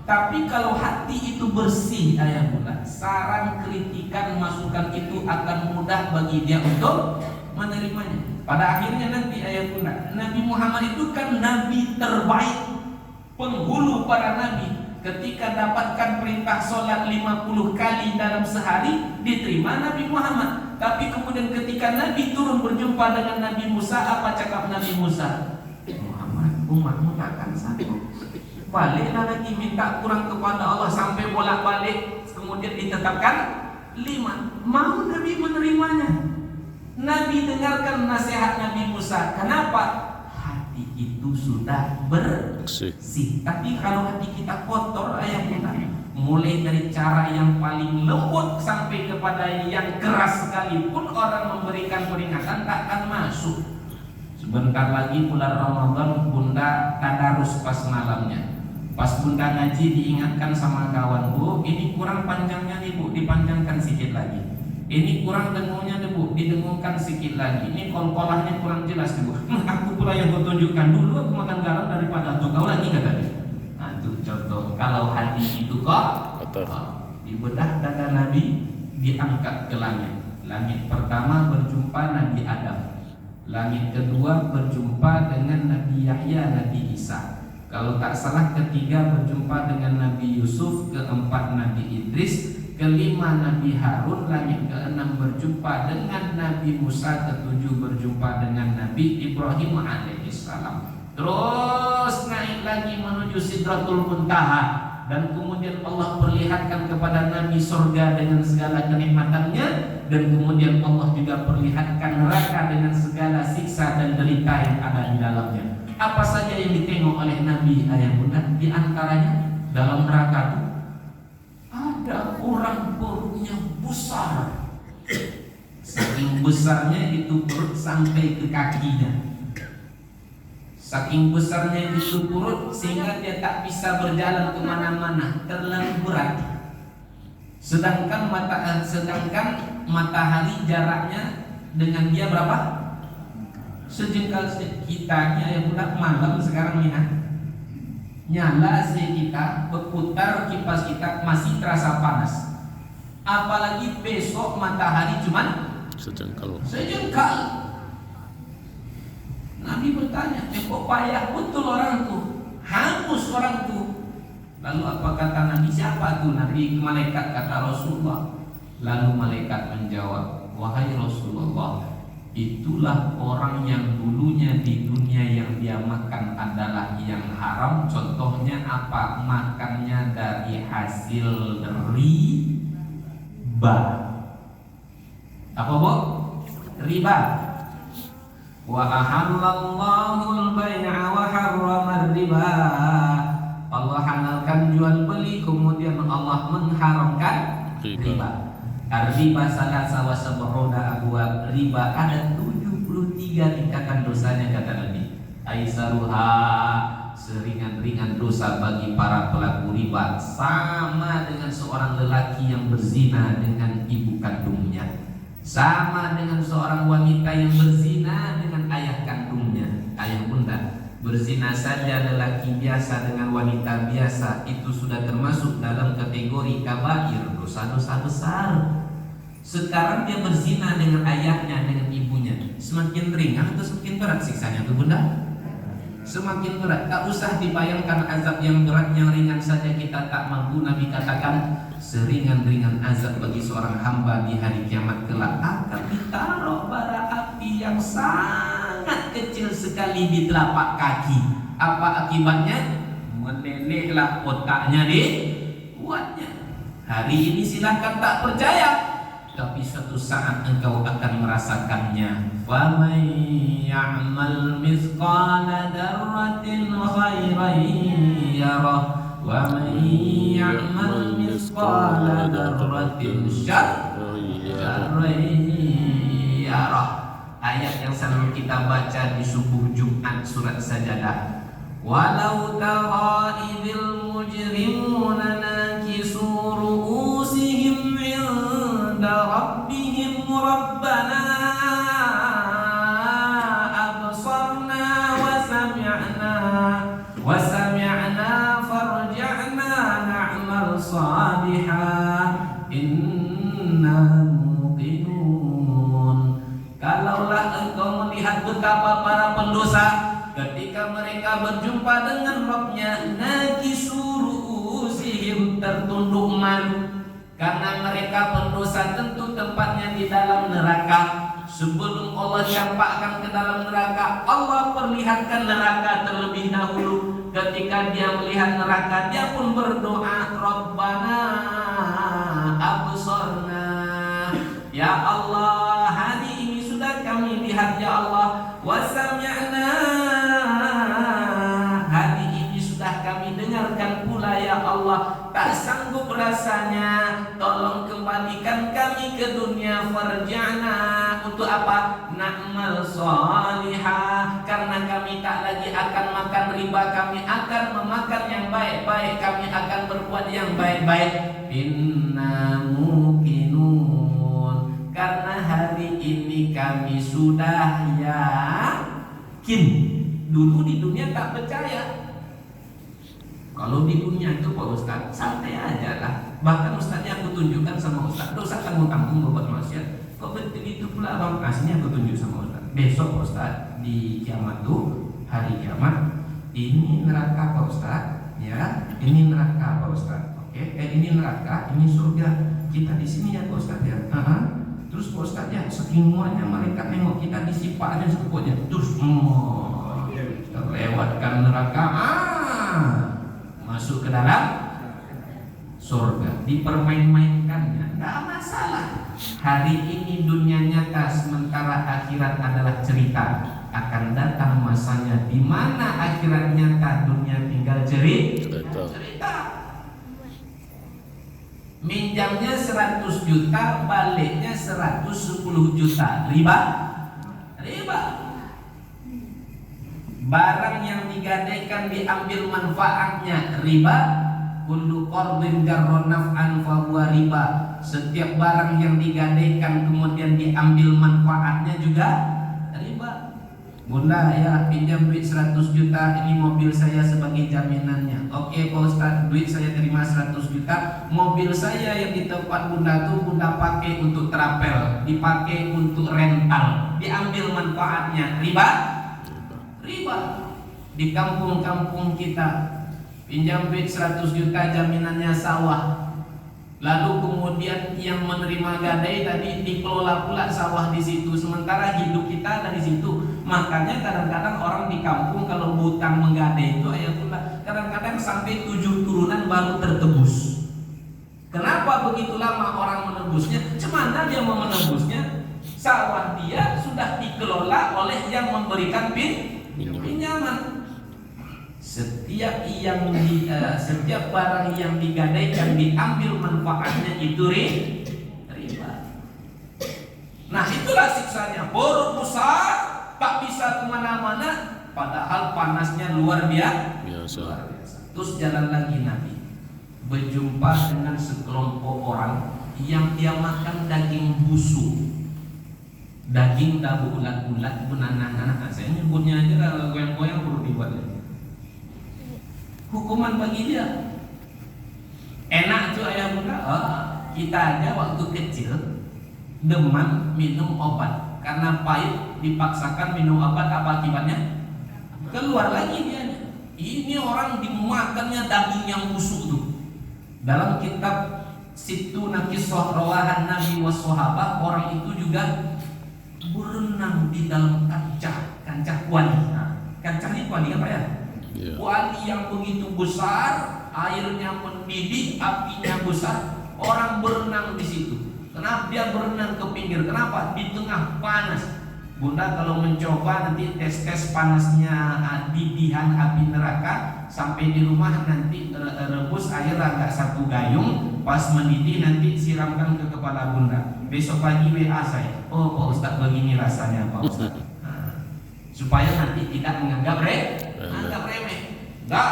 Tapi kalau hati itu bersih ayah bunda, saran, kritikan, masukan itu akan mudah bagi dia untuk menerimanya. Pada akhirnya nanti ayah bunda, Nabi Muhammad itu kan nabi terbaik, penghulu para nabi. Ketika dapatkan perintah sholat 50 kali dalam sehari, diterima Nabi Muhammad. Tapi kemudian ketika Nabi turun berjumpa dengan Nabi Musa, apa cakap Nabi Musa? Muhammad, umatmu takkan satu. Baliklah lagi minta kurang kepada Allah sampai bolak-balik, kemudian ditetapkan 5. Mau Nabi menerimanya. Nabi dengarkan nasihat Nabi Musa. Kenapa? Hati itu sudah bersih. Tapi kalau hati kita kotor ayah bunda, mulai dari cara yang paling lembut sampai kepada yang keras sekalipun orang memberikan peringatan takkan masuk. Sebentar lagi bulan Ramadan, bunda tadarus pas malamnya. Pas bunda ngaji diingatkan sama kawan, bu ini kurang panjangnya nih bu, dipanjangkan sedikit lagi. Ini kurang dengungnya nih bu, didengungkan sedikit lagi. Ini kol-kolahnya kurang jelas nih bu. Aku pula yang kau tunjukkan, dulu aku makan garam daripada kau lagi kata dia. Nah itu contoh kalau hati itu kok dibedah dada Nabi, diangkat ke langit. Langit pertama berjumpa Nabi Adam, langit kedua berjumpa dengan Nabi Yahya, Nabi Isa. Kalau tak salah ketiga berjumpa dengan Nabi Yusuf, keempat Nabi Idris, kelima Nabi Harun, langit keenam berjumpa dengan Nabi Musa, ketujuh berjumpa dengan Nabi Ibrahim alaihissalam. Terus naik lagi menuju Sidratul Muntaha, dan kemudian Allah perlihatkan kepada Nabi surga dengan segala kenikmatannya, dan kemudian Allah juga perlihatkan neraka dengan segala siksa dan derita yang ada di dalamnya. Apa saja yang ditengok oleh Nabi ayah bunda? Di antaranya dalam neraka itu ada orang perutnya besar Saking besarnya itu perut sampai ke kakinya. Saking besarnya itu perut sehingga dia tak bisa berjalan kemana-mana, terlalu berat. Sedangkan matahari jaraknya dengan dia berapa? Sejengkal kitanya yang udah malam sekarang nih. Nyala AC kita, berputar kipas kita masih terasa panas. Apalagi besok matahari cuman sejengkal. Nabi bertanya, kok payah betul orang tuh, hangus orang tuh. Lalu apa kata Nabi? Siapa tuh? Nabi malaikat, kata Rasulullah. Lalu malaikat menjawab, wahai Rasulullah, itulah orang yang dulunya di dunia yang dia makan adalah yang haram. Contohnya apa? Makannya dari hasil riba. Apa bu? Riba. Wa ahallallahu al-bai'a wa harrama riba. Allah halalkan jual beli, kemudian Allah mengharamkan riba. Riba salah sawa seberoda abwab. Riba ada 73 tingkatan dosanya kata Nabi. Aisaruha, seringan-ringan dosa bagi para pelaku riba sama dengan seorang lelaki yang berzina dengan ibu kandungnya. Sama dengan seorang wanita yang berzina dengan ayah kandungnya, ayah bunda. Berzina saja lelaki biasa dengan wanita biasa itu sudah termasuk dalam kategori kabair, dosa-dosa besar. Sekarang dia berzina dengan ayahnya, dengan ibunya. Semakin ringan atau semakin berat siksanya tuh bunda? Semakin berat. Tak usah dibayangkan azab yang berat, yang ringan saja kita tak mampu. Nabi katakan seringan-ringan azab bagi seorang hamba di hari kiamat kelak akan ditaruh bara api yang sangat kecil sekali di telapak kaki. Apa akibatnya? Melelehlah otaknya di kuatnya. Hari ini silahkan tak percaya, tapi suatu saat engkau akan merasakannya. Wa may ya'mal mithqala dzarratin khairan yarah wa may ya'mal mithqala dzarratin syarran yarah. Ayat yang selalu kita baca di subuh Jumat surat Sajadah. Walau tara idil mujrimuna nakisu ru'usihim 'inda rabbihim rabbana absarna wa sami'na farji'na na'mal salihan inna muqinun. Kalaulah engkau melihat betapa para pendosa ketika mereka berjumpa dengan Rabbnya, nakisuru'usihim, tertunduk malu karena mereka pendosa, tentu tempatnya di dalam neraka. Sebelum Allah campakkan ke dalam neraka, Allah perlihatkan neraka terlebih dahulu. Ketika dia melihat neraka, dia pun berdoa, Rabbana absarna, ya Allah, hari ini sudah kami lihat ya Allah, wa sami'na, hari ini sudah kami dengarkan pula ya Allah, tak sanggup rasanya, tolong kembalikan kami ke dunia, farji'na, untuk apa? Na'mal salihah, karena kami tak lagi akan makan riba, kami akan memakan yang baik-baik, kami akan berbuat yang baik-baik. Inna muqinun, karena hari ini kami sudah yakin. Dulu di dunia tak percaya. Kalau di dunia itu Pak Ustaz, santai aja lah. Bahkan Ustaznya aku tunjukkan sama Ustaz, dosa kamu tanggung berbuat maksiat. Kok begitu pula Bang, aslinya aku tunjuk sama Ustaz. Besok Pak Ustaz, di kiamat tuh, hari kiamat, ini neraka Pak Ustaz, ya, ini neraka Pak Ustaz. Oke, ini neraka, ini surga. Kita di sini ya Pak Ustaz ya. Terus Pak Ustaz ya, saking muanya malaikat nengok kita disipaknya sekupnya. Terus terlewatkan neraka, masuk ke dalam surga, dipermain-mainkannya, tidak masalah. Hari ini dunia nyata, sementara akhirat adalah cerita. Akan datang masanya di mana akhirat nyata, dunia tinggal cerita. minjamnya 100 juta, baliknya 110 juta, riba? Riba. Barang yang digadaikan diambil manfaatnya, riba. Kullu qardin jarra naf'an fahuwa riba. Setiap barang yang digadaikan kemudian diambil manfaatnya juga riba. Bunda, ya pinjam duit 100 juta, ini mobil saya sebagai jaminannya. Oke Pak Ustadz, duit saya terima 100 juta. Mobil saya yang di tempat Bunda tuh Bunda pakai untuk trapel, dipakai untuk rental, diambil manfaatnya, riba? Riba. Di kampung-kampung kita pinjam duit 100 juta, jaminannya sawah. Lalu kemudian yang menerima gadai tadi dikelola pula sawah di situ, sementara hidup kita dari situ. Makanya kadang-kadang orang di kampung kalau hutang menggadai itu ayah pula kadang-kadang sampai 7 turunan baru tertebus. Kenapa begitu lama orang menebusnya? Cemana dia mau menebusnya? Sawah dia sudah dikelola oleh yang memberikan pinjaman. Setiap barang yang digadaikan diambil manfaatnya itu riba. Nah itulah siksanya. Perut besar tak bisa kemana-mana, padahal panasnya luar biasa. Terus jalan lagi Nabi berjumpa dengan sekelompok orang yang dia makan daging busuk, daging dabu ulat-ulat, benangan. Saya nyebutnya aja goyang-goyang perlu dibuatnya. Hukuman bagi dia enak tuh ayah bunda. Kita aja waktu kecil demam minum obat, karena pahit dipaksakan minum obat, apa akibatnya? Keluar lagi dia. Ini orang dimakannya daging yang busuk tuh. Dalam kitab Sittuna Qissah Rawahan Nabi was Sahabah, orang itu juga berenang di dalam kancah kuali. Kancah ini kuali apa ya? Kuali yang begitu besar, airnya mendidih, apinya besar, orang berenang di situ. Kenapa dia berenang ke pinggir? Kenapa? Di tengah panas. Bunda kalau mencoba nanti tes panasnya didihan api neraka, sampai di rumah nanti rebus air agak 1 gayung, pas mendidih nanti siramkan ke kepala Bunda. Besok pagi WA saya, oh Pak Ustadz begini rasanya Pak Ustadz. Supaya nanti tidak menganggap remeh. Enggak,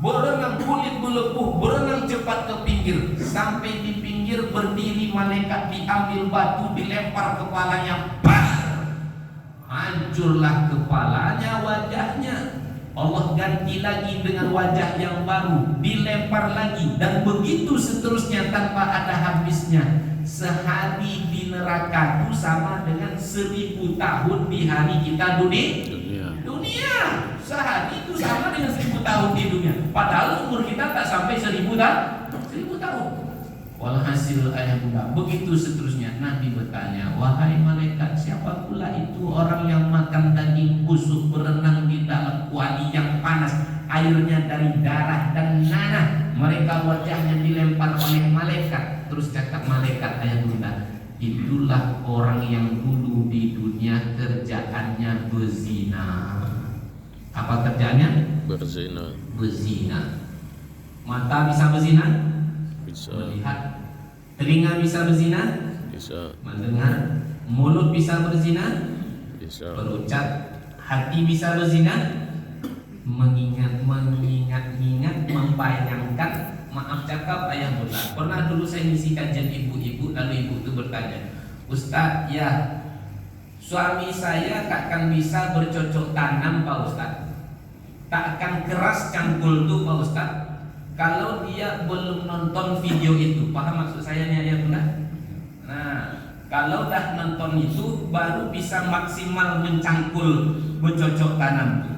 berenang kulit melepuh, berenang cepat ke pinggir. Sampai di pinggir berdiri malaikat, diambil batu, dilempar kepalanya, hancurlah kepalanya, wajahnya. Allah ganti lagi dengan wajah yang baru, dilempar lagi, dan begitu seterusnya tanpa ada habisnya. Sehari di neraka itu sama dengan 1000 tahun di hari kita dunia. Sehari itu sama dengan 1000 tahun di dunia. Padahal umur kita tak sampai 1000 tahun. Walhasil ayah bunda, begitu seterusnya. Nabi bertanya, wahai malaikat, siapa pula itu orang yang makan daging busuk, berenang di dalam kuali yang panas, airnya dari darah dan nanah, mereka wajahnya dilempar oleh malaikat. Terus cakap malaikat ayah bunda, itulah orang yang dulu di dunia kerjaannya berzina. Apa kerjaannya? Berzina. Mata bisa berzina? Bisa. Melihat. Telinga bisa berzina? Bisa. Mendengar. Mulut bisa berzina? Bisa. Berucap. Hati bisa berzina? Mengingat, membayangkan. Maaf cakap ayah bunda. Pernah dulu saya ngisi kajian ibu-ibu, lalu ibu itu bertanya, Ustaz, ya suami saya takkan bisa bercocok tanam Pak Ustaz, takkan keras cangkul tuh Pak Ustaz, kalau dia belum nonton video itu. Paham maksud saya nih ayah bunda? Nah, kalau dah nonton itu baru bisa maksimal mencangkul bercocok tanam.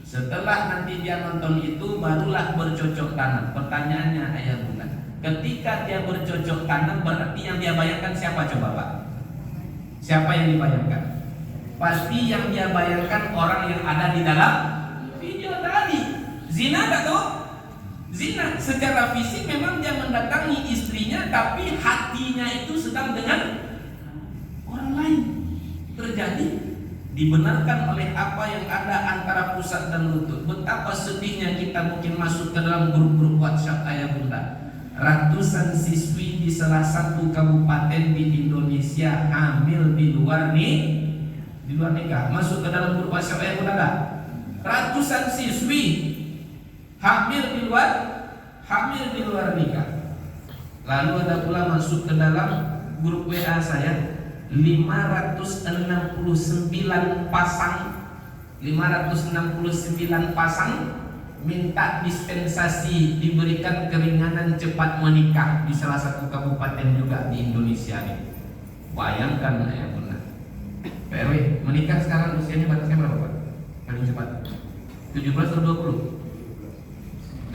Setelah nanti dia nonton itu barulah bercocok tanam. Pertanyaannya ayah bunda, ketika dia bercocok tanam berarti yang dia bayangkan siapa coba Pak? Siapa yang dibayangkan? Pasti yang dia bayangkan orang yang ada di dalam video tadi. Zina tak tahu? Zina secara fisik memang dia mendatangi istrinya, tapi hatinya itu sedang dengan orang lain. Terjadi. Dibenarkan oleh apa yang ada antara pusat dan lutut. Betapa sedihnya kita mungkin masuk ke dalam grup-grup WhatsApp ayah bunda. ratusan siswi di salah satu kabupaten di Indonesia hamil di luar nikah. Masuk ke dalam grup WhatsApp ayah bunda enggak? Ratusan siswi hamil di luar nikah. Lalu ada pula masuk ke dalam grup WA saya 569 pasang minta dispensasi diberikan keringanan cepat menikah di salah satu kabupaten juga di Indonesia nih. Bayangkan ya bunda, PRW menikah sekarang usianya batasnya berapa Pak? Paling cepat 17 atau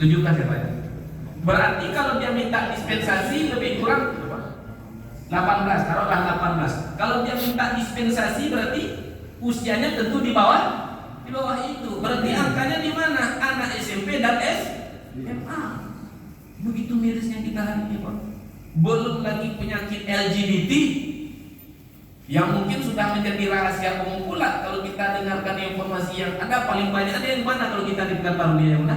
20? 17 ya Pak ya? Berarti kalau dia minta dispensasi lebih kurang 18, taruhlah 18. Kalau dia minta dispensasi berarti usianya tentu di bawah itu. Berarti angkanya di mana? Anak SMP dan SMA. Begitu mirisnya kita hari ini Pak. Belum lagi penyakit LGBT yang mungkin sudah menjadi rahasia umum pula. Kalau kita dengarkan informasi yang ada, paling banyak ada yang mana kalau kita di Pekanbaru ya mana?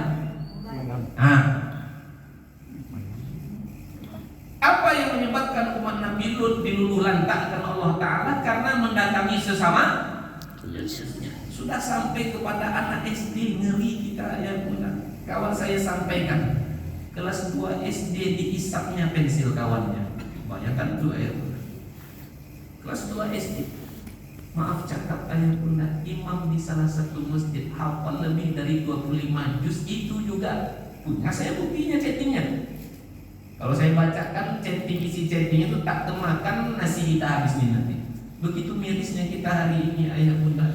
Apa yang menyebabkan umat Nabi Lut diluluh lantahkan Allah Ta'ala? Karena mendatangi sesama sudah sampai kepada anak SD. Ngeri kita ya bunda. Kawan saya sampaikan kelas 2 SD diisapnya pensil kawannya. Bayangkan itu ya bunda. Kelas 2 SD. Maaf cakap ayah bunda, imam di salah satu masjid hafal lebih dari 25 juz. Itu juga punya saya buktinya, chattingnya. Kalau saya bacakan isi chatting itu tak temakan nasi kita habis nih nanti. Begitu mirisnya kita hari ini ayah bunda.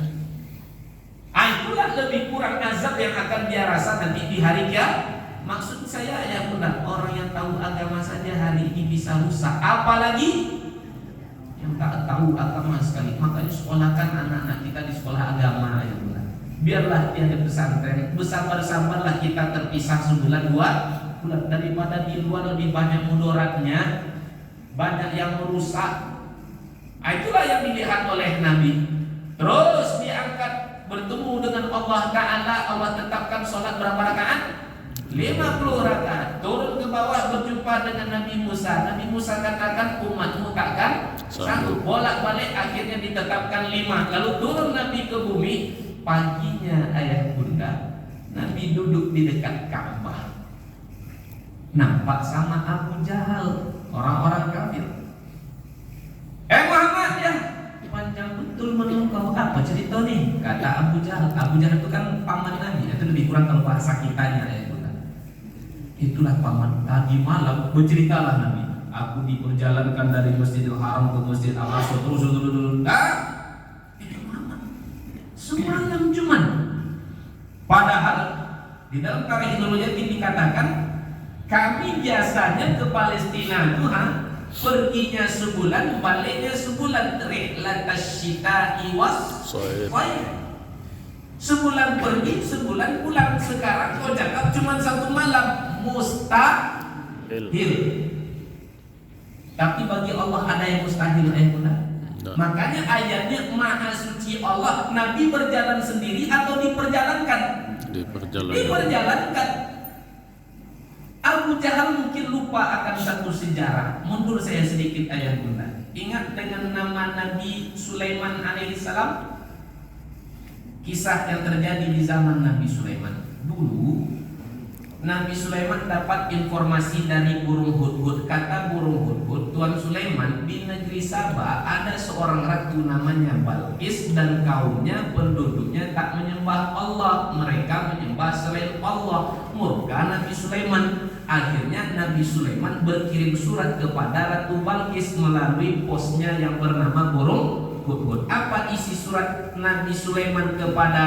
Itulah lebih kurang azab yang akan dia rasa nanti di hari kiamat. Maksud saya ayah bunda, orang yang tahu agama saja hari ini bisa rusak, apalagi yang tak tahu agama sekali. Makanya sekolahkan anak-anak kita di sekolah agama ayah bunda. Biarlah dia ada pesantren, bersabar-sabarlah kita terpisah sebulan 2 bulan, daripada di luar lebih banyak mudaratnya, banyak yang merusak. Itulah yang dilihat oleh Nabi. Terus diangkat bertemu dengan Allah Ta'ala. Allah tetapkan sholat berapa rakaat? 50 rakaat. Turun ke bawah berjumpa dengan Nabi Musa. Nabi Musa katakan umatmu takkan sanggup. Bolak-balik akhirnya ditetapkan 5. Lalu turun Nabi ke bumi. Paginya ayah bunda, Nabi duduk di dekat Ka'bah. Nampak sama Abu Jahal, orang-orang kafir. Muhammad ya, panjang betul menurut kau, apa cerita nih? Kata Abu Jahal. Abu Jahal itu kan paman Nabi. Itu lebih kurang kalau bahasa kitanya ya bunda. Itulah paman. Tadi malam berceritalah Nabi, aku diperjalankan dari Masjidil Haram ke Masjid Al-Aqsa terus. Semalam cuman. Padahal di dalam tarikh Nurul-Yatin dikatakan kami biasanya ke Palestina itu perginya sebulan, baliknya sebulan. Rihlatas syita'i was sayf. Sebulan pergi, sebulan pulang. Sekarang kau cakap cuma 1 malam. Mustahil. Tapi bagi Allah ada yang mustahil ayat bunda. Makanya ayatnya Maha Suci Allah. Nabi berjalan sendiri atau diperjalankan? Diperjalankan. Abu Jahal mungkin lupa akan satu sejarah. Mundur saya sedikit ayat bunda. Ingat dengan nama Nabi Sulaiman alaihissalam? Kisah yang terjadi di zaman Nabi Sulaiman. Dulu Nabi Sulaiman dapat informasi dari burung hudhud. Kata burung hudhud, Tuan Sulaiman, di negeri Sabah ada seorang ratu namanya Balqis dan kaumnya penduduknya tak menyembah Allah, mereka menyembah selain Allah. Murka Nabi Sulaiman. Akhirnya Nabi Sulaiman berkirim surat kepada Ratu Balqis melalui posnya yang bernama burung hudhud. Apa isi surat Nabi Sulaiman kepada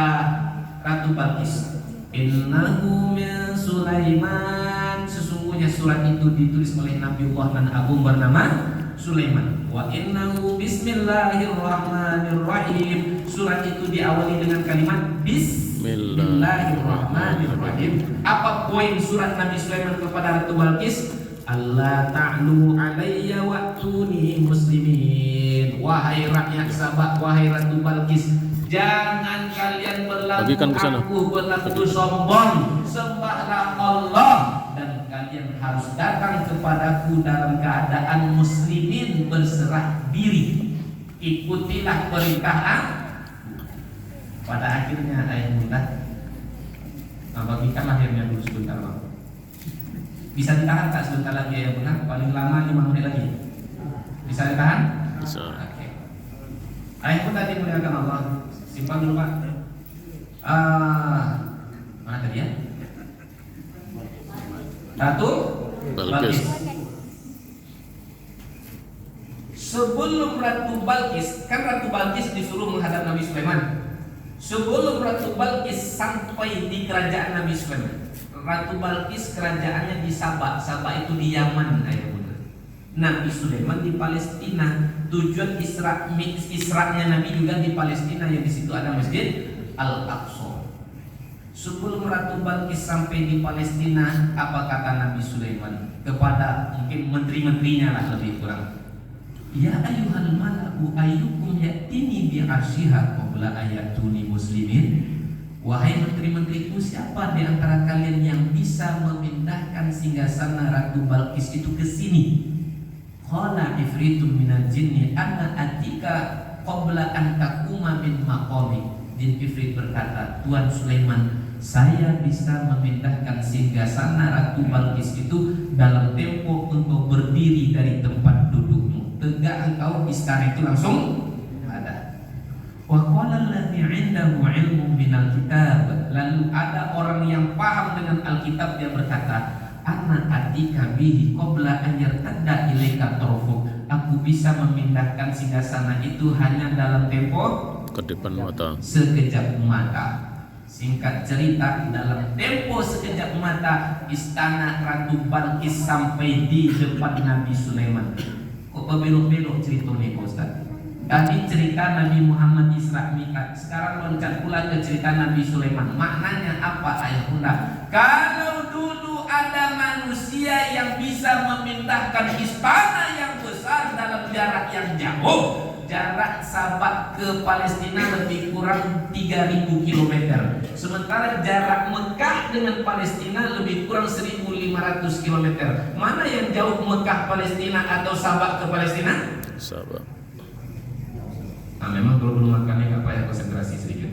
Ratu Balqis? Innahu min Sulaiman. Sesungguhnya surat itu ditulis oleh Nabiullah dan agung bernama Sulaiman. Wa innahu bismillahirrahmanirrahim. Surat itu diawali dengan kalimat Bismillahirrahmanirrahim. Apa poin surat Nabi Sulaiman kepada Ratu Balqis? Allah ta'lu alayya wa'tuni muslimin. Wahai rakyat Sabah, wahai Ratu Balqis, jangan kalian berlaku angkuh, berlaku sombong. Sembahlah Allah dan kalian harus datang kepadaku dalam keadaan muslimin berserah diri. Ikutilah perintah. Pada akhirnya ayah bunda, bagikan lahirnya dulu sebentar bang. Bisa ditahan tak sebentar lagi ayah bunda? Paling lama 5 menit lagi. Bisa ditahan? Bisa. Oke. Ayah pun tadi muliakan Allah. Simpan dulu pak. Mana tadi ya? Ratu Balqis. Sebelum Ratu Balqis, kan Ratu Balqis disuruh menghadap Nabi Sulaiman. Sebelum Ratu Balqis sampai di kerajaan Nabi Sulaiman, Ratu Balqis kerajaannya di Sabah. Sabah itu di Yaman, ayah bunda. Nabi Sulaiman di Palestina. Tujuan Isra'nya Nabi juga di Palestina, yang di situ ada Masjid Al-Aqsa. Sebelum Ratu Balqis sampai di Palestina, apa kata Nabi Sulaiman kepada mungkin menteri-menterinya lah lebih kurang? Ya ayyuhal mala'u ayyukum ya'tini bi'arsyiha qabla ayatuni muslimin. Wahai menteri-menteriku, siapa di antara kalian yang bisa memindahkan singgasana Ratu Balqis itu ke sini? Qala ifritun minal jinni ana atika qabla an taquma min maqami. Jin Ifrit berkata, Tuan Sulaiman, saya bisa memindahkan singgasana Ratu Balqis itu dalam tempo engkau berdiri dari tempat dudukmu. Tegak engkau, istana itu langsung ada. Wa qala alladhi 'indahu 'ilmun minal kitab. Lalu ada orang yang paham dengan Alkitab, dia berkata, ana atika bihi qabla an yartadda ilaika tarfuk. Aku bisa memindahkan singgasana itu hanya dalam tempo Kedipan mata. sekejap mata. Singkat cerita, dalam tempo sekejap mata istana Ratu Balqis sampai di depan Nabi Sulaiman. Kok berbelok-belok cerita nih Pak Ustaz? Tadi cerita Nabi Muhammad Isra Mi'raj, sekarang loncat pula ke cerita Nabi Sulaiman. Maknanya apa ayah bunda? Kalau dulu ada manusia yang bisa memindahkan istana yang besar dalam jarak yang jauh, jarak Sabah ke Palestina lebih kurang 3.000 km. Sementara jarak Mekah dengan Palestina lebih kurang 1.500 km. Mana yang jauh, Mekah Palestina atau Sabah ke Palestina? Sabah. Nah, memang kalau belum makannya nggak payah konsentrasi sedikit.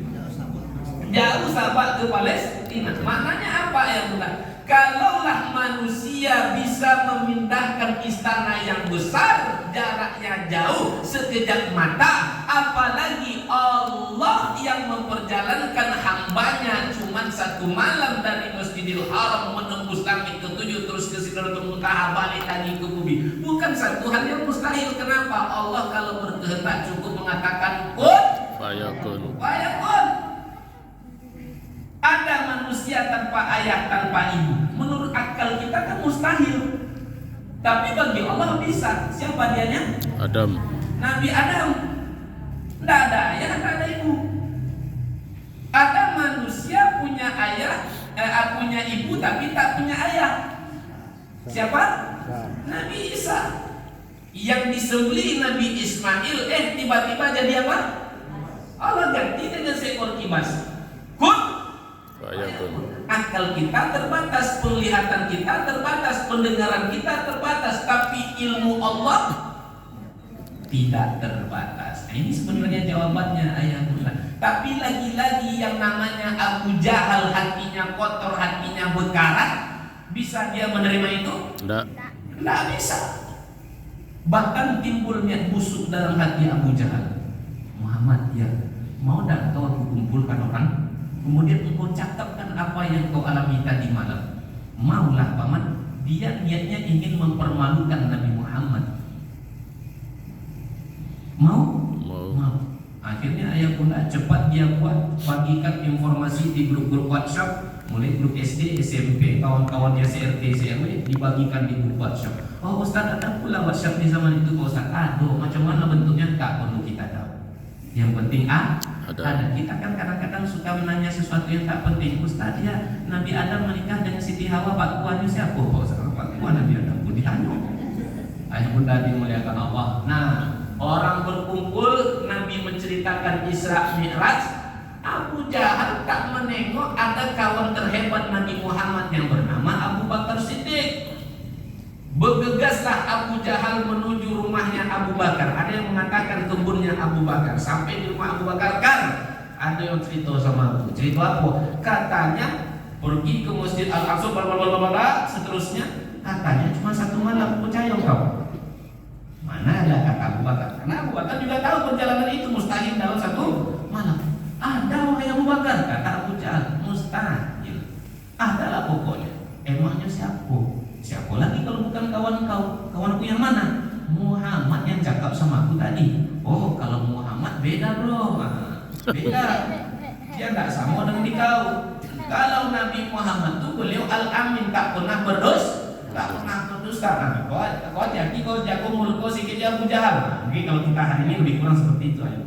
Jauh Sabah ke Palestina. Maknanya apa ya bunda? Kalaulah manusia bisa memindahkan istana yang besar, jaraknya jauh sekejap mata, apalagi Allah yang memperjalankan hambanya cuma 1 malam dari Masjidil Haram menembus langit ke-7 terus ke Sidratul Muntaha balik lagi ke bumi. Bukan satu hal yang mustahil. Kenapa? Allah kalau berkehendak cukup mengatakan kun Fayakun. fayakun. Ada manusia tanpa ayah, tanpa ibu. Menurut akal kita kan mustahil. Tapi bagi Allah bisa. Siapa dianya? Adam. Nabi Adam. Tidak ada ayah, tidak ada ibu. Ada manusia punya ayah, punya ibu tapi tak punya ayah. Siapa? Nabi Isa. Yang disembelih Nabi Ismail, tiba-tiba jadi apa? Allah ganti dengan seekor kibas. Kun Fayakun. akal kita terbatas, penglihatan kita terbatas, pendengaran kita terbatas, tapi ilmu Allah tidak terbatas. Nah, ini sebenarnya jawabannya ayah bunda. Tapi lagi-lagi yang namanya Abu Jahal hatinya kotor, hatinya bekarat, bisa dia menerima itu? Tidak bisa. Bahkan timbul niat busuk dalam hati Abu Jahal. Muhammad, ya mau tak kau kumpulkan orang? Kemudian engkau cakapkan apa yang kau alami tadi malam. Maulah paman. Dia niatnya ingin mempermalukan Nabi Muhammad. Mau? Akhirnya ayah bunda cepat dia buat, bagikan informasi di grup-grup WhatsApp, mulai grup SD, SMP, kawan-kawan dia CRT, CRW, dibagikan di grup WhatsApp. Oh Ustaz, ada pula WhatsApp di zaman itu Pak Ustaz. Aduh, macam mana bentuknya tak perlu kita tahu. Yang penting ada. Kita kan kadang-kadang suka menanya sesuatu yang tak penting. Ustaz, ya Nabi Adam menikah dengan Siti Hawa, Pak Tuannya siapa? Pak Ustaz, Pak Tuan Nabi Adam pun dihanyut. Ayah bunda dimuliakan Allah. Nah, orang berkumpul, Nabi menceritakan Isra Mi'raj. Abu Jahal tak menengok ada kawan terhebat Nabi Muhammad yang bernama Abu Bakar Siddiq. Bergegaslah Abu Jahal menuju rumahnya Abu Bakar. Ada yang mengatakan kebunnya Abu Bakar. Sampai di rumah Abu Bakar kan ada yang cerita sama aku. Cerita apa? Katanya pergi ke Masjid Al-Aqsa, seterusnya. Katanya cuma satu malam. Percaya kau? Mana ada kata Abu Bakar? Karena Abu Bakar juga tahu perjalanan itu mustahil dalam satu malam. Ada wahai Abu Bakar, kata Abu Jahal, mustahil. Adalah pokoknya. Emangnya siapa? Siapa lagi kalau bukan kawan kau? Kawanku yang mana? Muhammad yang cakap sama aku tadi. Oh, kalau Muhammad beda bro. Beda. Dia tak sama dengan kau. Kalau Nabi Muhammad tu beliau Al-Amin, tak pernah berdosa. Tak pernah berdusta. Kau hati-hati, kau jago mulut kau sikit ya Abu Jahal. Mungkin kalau kita hari ini lebih kurang seperti itu aja.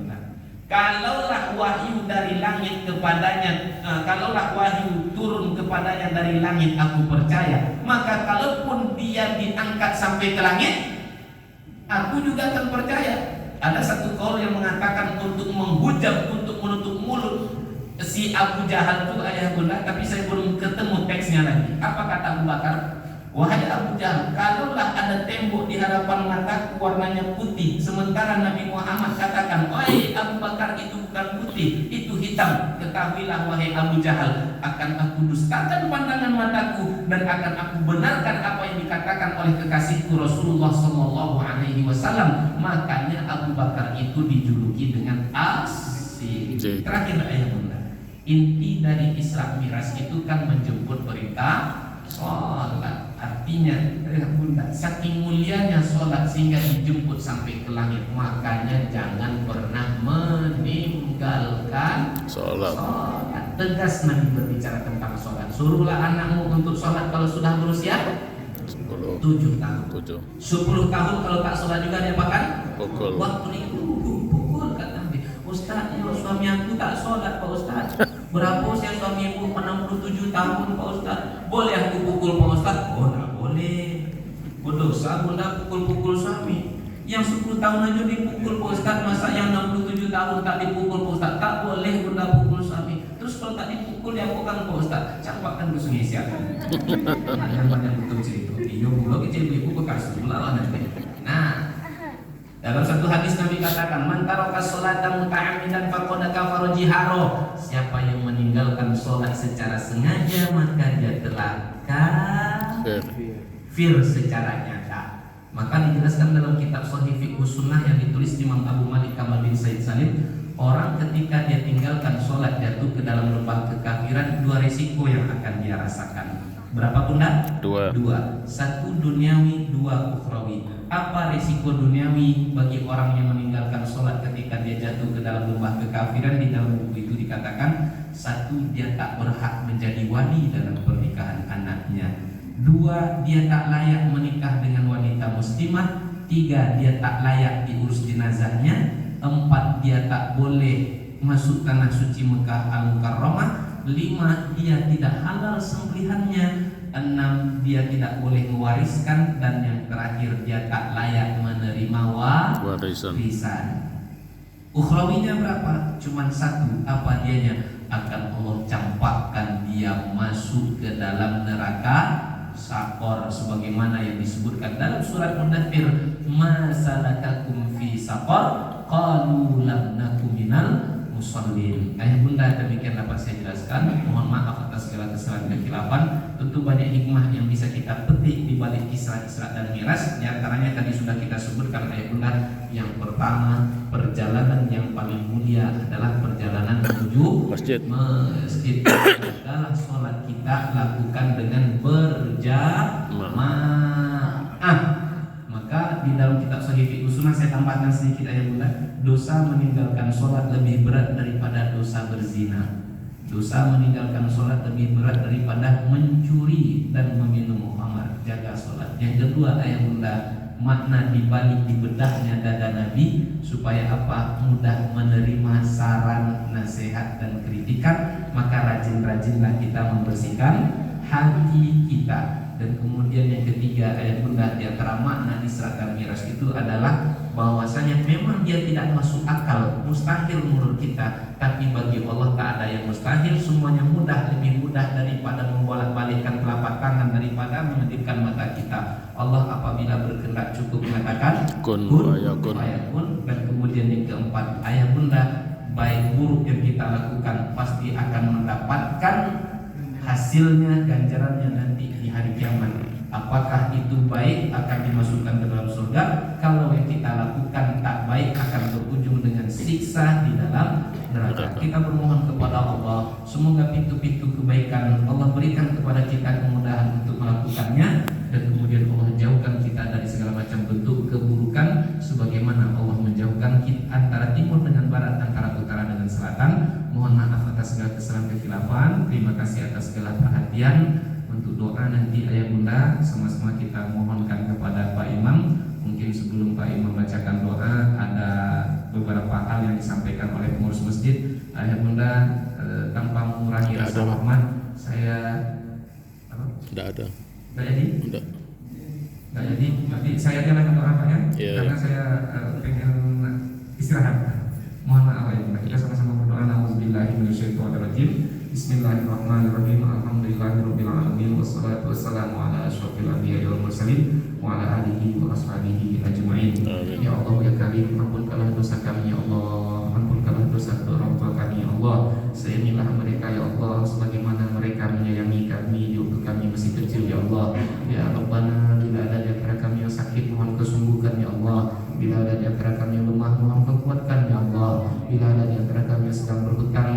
Kalaulah wahyu dari langit kepadanya, kalaulah wahyu turun kepadanya dari langit, aku percaya. Maka kalaupun dia diangkat sampai ke langit, aku juga akan percaya. Ada satu kaul yang mengatakan untuk menghujam, untuk menutup mulut si Abu Jahal itu ayah bunda, tapi saya belum ketemu teksnya lagi. Apa kata Abu Bakar? Wahai Abu Jahal, kalaulah ada tembok di hadapan mataku warnanya putih, sementara Nabi Muhammad katakan, wahai Abu Bakar, itu bukan putih, itu hitam. Ketahuilah wahai Abu Jahal, akan aku dustakan pandangan mataku dan akan aku benarkan apa yang dikatakan oleh kekasihku Rasulullah SAW. Makanya Abu Bakar itu dijuluki dengan As-Siddiq. Terakhir ayah bunda, inti dari Isra Mi'raj itu kan menjemput perintah sholat. Artinya bunda, saking mulianya sholat sehingga dijemput sampai ke langit. Makanya jangan pernah meninggalkan sholat. Tegas Nabi berbicara tentang sholat. Suruhlah anakmu untuk sholat kalau sudah berusia 7 tahun. 10 tahun kalau tak sholat juga dia apakan? Pukul. Waktu itu pukul kata Nabi. Ustaz, ya suami aku tak sholat Pak Ustaz. Berapa usia suami ibu? 67 tahun Pak Ustaz. Boleh aku pukul Pak Ustaz? Oh, tak boleh. Berdosa bunda pukul-pukul suami. Yang 10 tahun aja dipukul Pak Ustaz, masa yang 67 tahun tak dipukul Pak Ustaz? Tak boleh bunda pukul suami. Terus kalau tak dipukul dia apakan Pak Ustaz? Campakkan ke Sungai Siakan. Yang banyak betul cerita. Iya pula kecil ibu bekas pula nanti. Nah, dalam satu hadis Nabi katakan, man taraka sholatan muta'ammidan faqad kafara jihara. Siapa yang meninggalkan sholat secara sengaja maka dia telah kafir secara nyata. Maka dijelaskan dalam kitab Shahih Fiqh Sunnah yang ditulis Imam Abu Malik Kamal bin Said Salim, orang ketika dia tinggalkan sholat jatuh ke dalam lubang kekafiran, 2 risiko yang akan dia rasakan. Berapa bunda? 2. 1 duniawi, 2 ukhrawi. Apa risiko duniawi bagi orang yang meninggalkan sholat ketika dia jatuh ke dalam lubang kekafiran? Di dalam buku itu dikatakan, 1, dia tak berhak menjadi wali dalam pernikahan anaknya. 2, dia tak layak menikah dengan wanita muslimah. 3, dia tak layak diurus jenazahnya. 4, dia tak boleh masuk tanah suci Mekah Al-Mukarramah. 5, dia tidak halal sembelihannya. 6, dia tidak boleh mewariskan. Dan yang terakhir, dia tak layak menerima warisan. Ukhrawinya berapa? Cuman 1. Apa dianya? Akan Allah campakkan dia masuk ke dalam neraka Sakor, sebagaimana yang disebutkan dalam surat Mudaththir, ma salakakum fi saqar qalu lam nakum minal musallin. Ayah bunda, demikian dapat saya jelaskan. Mohon maaf atas segala kesalahan dan khilafan. Tentu banyak hikmah yang bisa kita petik di balik Isra dan Mi'raj. Di antaranya tadi sudah kita sebutkan ayah bunda. Yang pertama, perjalanan yang paling mulia adalah perjalanan menuju masjid. Adalah sholat kita lakukan dengan berjamaah. Maka di dalam kitab Shahih Fiqh Sunnah saya tambahkan sedikit ayat bunda, dosa meninggalkan sholat lebih berat daripada dosa berzina. Dosa meninggalkan sholat lebih berat daripada mencuri dan meminum khamar. Jaga sholat. Yang kedua ayat bunda, makna dibalik dibedahnya dada Nabi supaya apa? Mudah menerima saran, nasihat dan kritikan. Maka rajin-rajinlah kita membersihkan hati kita. Dan kemudian yang ketiga ayat bunda, di antara makna Isra dan Mi'raj itu adalah bahwasanya memang dia tidak masuk akal, mustahil menurut kita, tapi bagi Allah tak ada yang mustahil, semuanya mudah, lebih mudah daripada membolak-balikkan telapak tangan, daripada mengedipkan mata kita. Allah apabila berkehendak cukup mengatakan Kun fayakun. fayakun. Dan kemudian yang keempat, ayah bunda, baik buruk yang kita lakukan pasti akan mendapatkan hasilnya, ganjarannya nanti di hari kiamat. Apakah itu baik akan dimasukkan ke dalam surga? Kalau yang kita lakukan tak baik akan berujung dengan siksa di dalam neraka. Kita bermohon kepada Allah, semoga pintu-pintu kebaikan Allah berikan kepada kita kemudahan untuk melakukannya, dan kemudian Allah jauhkan kita dari segala macam bentuk keburukan, sebagaimana Allah menjauhkan kita antara timur dengan barat, antara utara dengan selatan. Mohon maaf atas segala kesalahan kekhilafan. Terima kasih atas segala perhatian. Untuk doa nanti ayah bunda sama-sama kita mohonkan kepada Pak Imam. Mungkin sebelum Pak Imam bacakan doa, ada beberapa hal yang disampaikan oleh pengurus masjid. Ayah bunda, tanpa mengurangi rasa hormat, saya Tidak ada. nggak jadi? Tidak. Nggak jadi. Nanti saya jalankan doa Pak ya, Iya. karena saya pengen istirahat. Mohon maaf ya bunda. Kita sama-sama berdoa. Nauzubillahi minasyaitonirrajim. Bismillahirrahmanirrahim. Alhamdulillahirabbil alamin wassalatu wassalamu ala asyrofil anbiya'i wal mursalin wa ala alihi wa ashabihi ajma'in. Amin. Ya Allah ya Karim, ampunkanlah dosa kami ya Allah. Ampunkanlah dosa orang tua kami ya Allah. Sayangilah mereka ya Allah sebagaimana mereka menyayangi kami di waktu kami masih kecil ya Allah. Ya Rabbana, bila ada di antara kami yang sakit mohon kesembuhkan ya Allah. Bila ada di antara kami yang lemah mohon kekuatkan ya Allah. Bila ada di antara kami yang sedang berhutang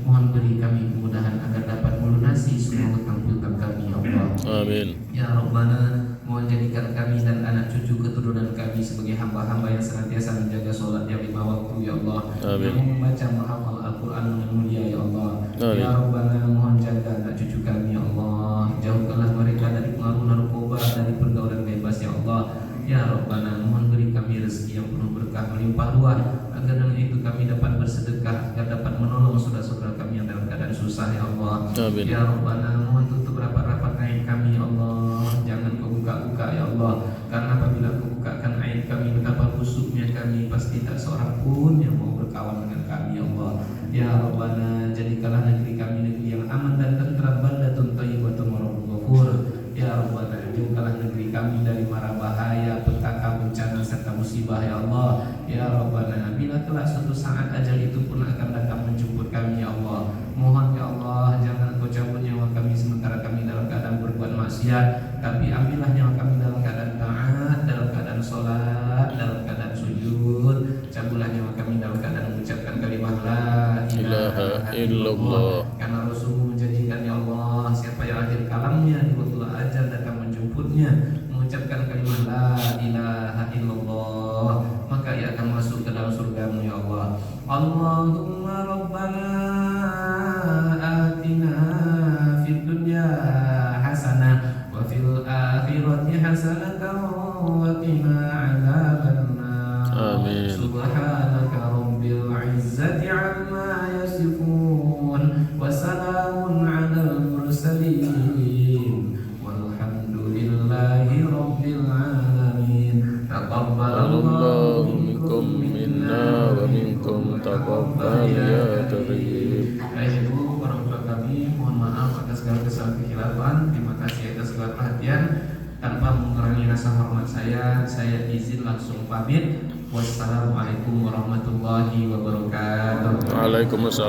mohon beri kami kemudahan agar dapat melunasi semua hutang-hutang kami ya Allah. Amin. Ya Rabbana, mohon jadikan kami dan anak cucu keturunan kami sebagai hamba-hamba yang senantiasa menjaga sholat yang 5 waktu ya Allah. Amin. Yang membaca menghafal Al-Quran dengan mulia ya Allah. Amin. Ya Rabbana, mohon jaga anak cucu kami ya Allah. Jauhkanlah mereka dari pengaruh narkoba, dari pergaulan bebas ya Allah. Ya Rabbana, mohon beri kami rezeki yang penuh berkah melimpah ruah, agar dengan itu kami dapat bersedekah, agar dapat menolong saudara-saudara kami yang dalam keadaan susah ya Allah. Amin. Ya Rabbana, mohon tutup rapat-rapat aib kami ya Allah. Jangan kau buka-buka ya Allah, karena apabila kau bukakan aib kami, betapa busuknya kami, pasti tak seorang pun yang mau berkawan dengan kami ya Allah. Ya Rabbana, jadikanlah negeri kami negeri yang aman dan tentram, baldatun thayyibatun wa rabbun ghafur. Ya Rabbana, jauhkanlah negeri kami dari mara bahaya, petaka, bencana serta musibah ya Allah. Ya Rabbana, bila kelak suatu saat ajal itu pun akan datang menjemput kami ya Allah, mohon ya Allah jangan kau cabut nyawa kami sementara kami dalam keadaan berbuat maksiat, tapi ambillah nyawa kami dalam keadaan taat, dalam keadaan sholat, dalam keadaan sujud. Cabutlah nyawa kami dalam keadaan mengucapkan kalimat la ilaha illallah, karena Rasulmu menjanjikan ya Allah, siapa yang akhir kalamnya di waktu ajal datang menjemputnya mengucapkan kalimat la ilaha illallah, maka ia akan masuk ke dalam surgamu ya Allah. Allahumma rabbana atina fid dunya hasanah wa fil akhirati hasanatan wa qina adzabannar. Amin. Subhanaka rabbil izzati amma yasifun wa salamun alal mursalin walhamdulillahi rabbil alamin. Taqabbalallahu minkum minna wa minkum taqabbal ya karim. Ayah ibu, orang tua kami, mohon maaf atas segala kesalahan kekhilafan. Terima kasih atas segala perhatian. Tanpa mengurangi rasa hormat saya izin langsung pamit. Wassalamualaikum warahmatullahi wabarakatuh. Waalaikumsalam.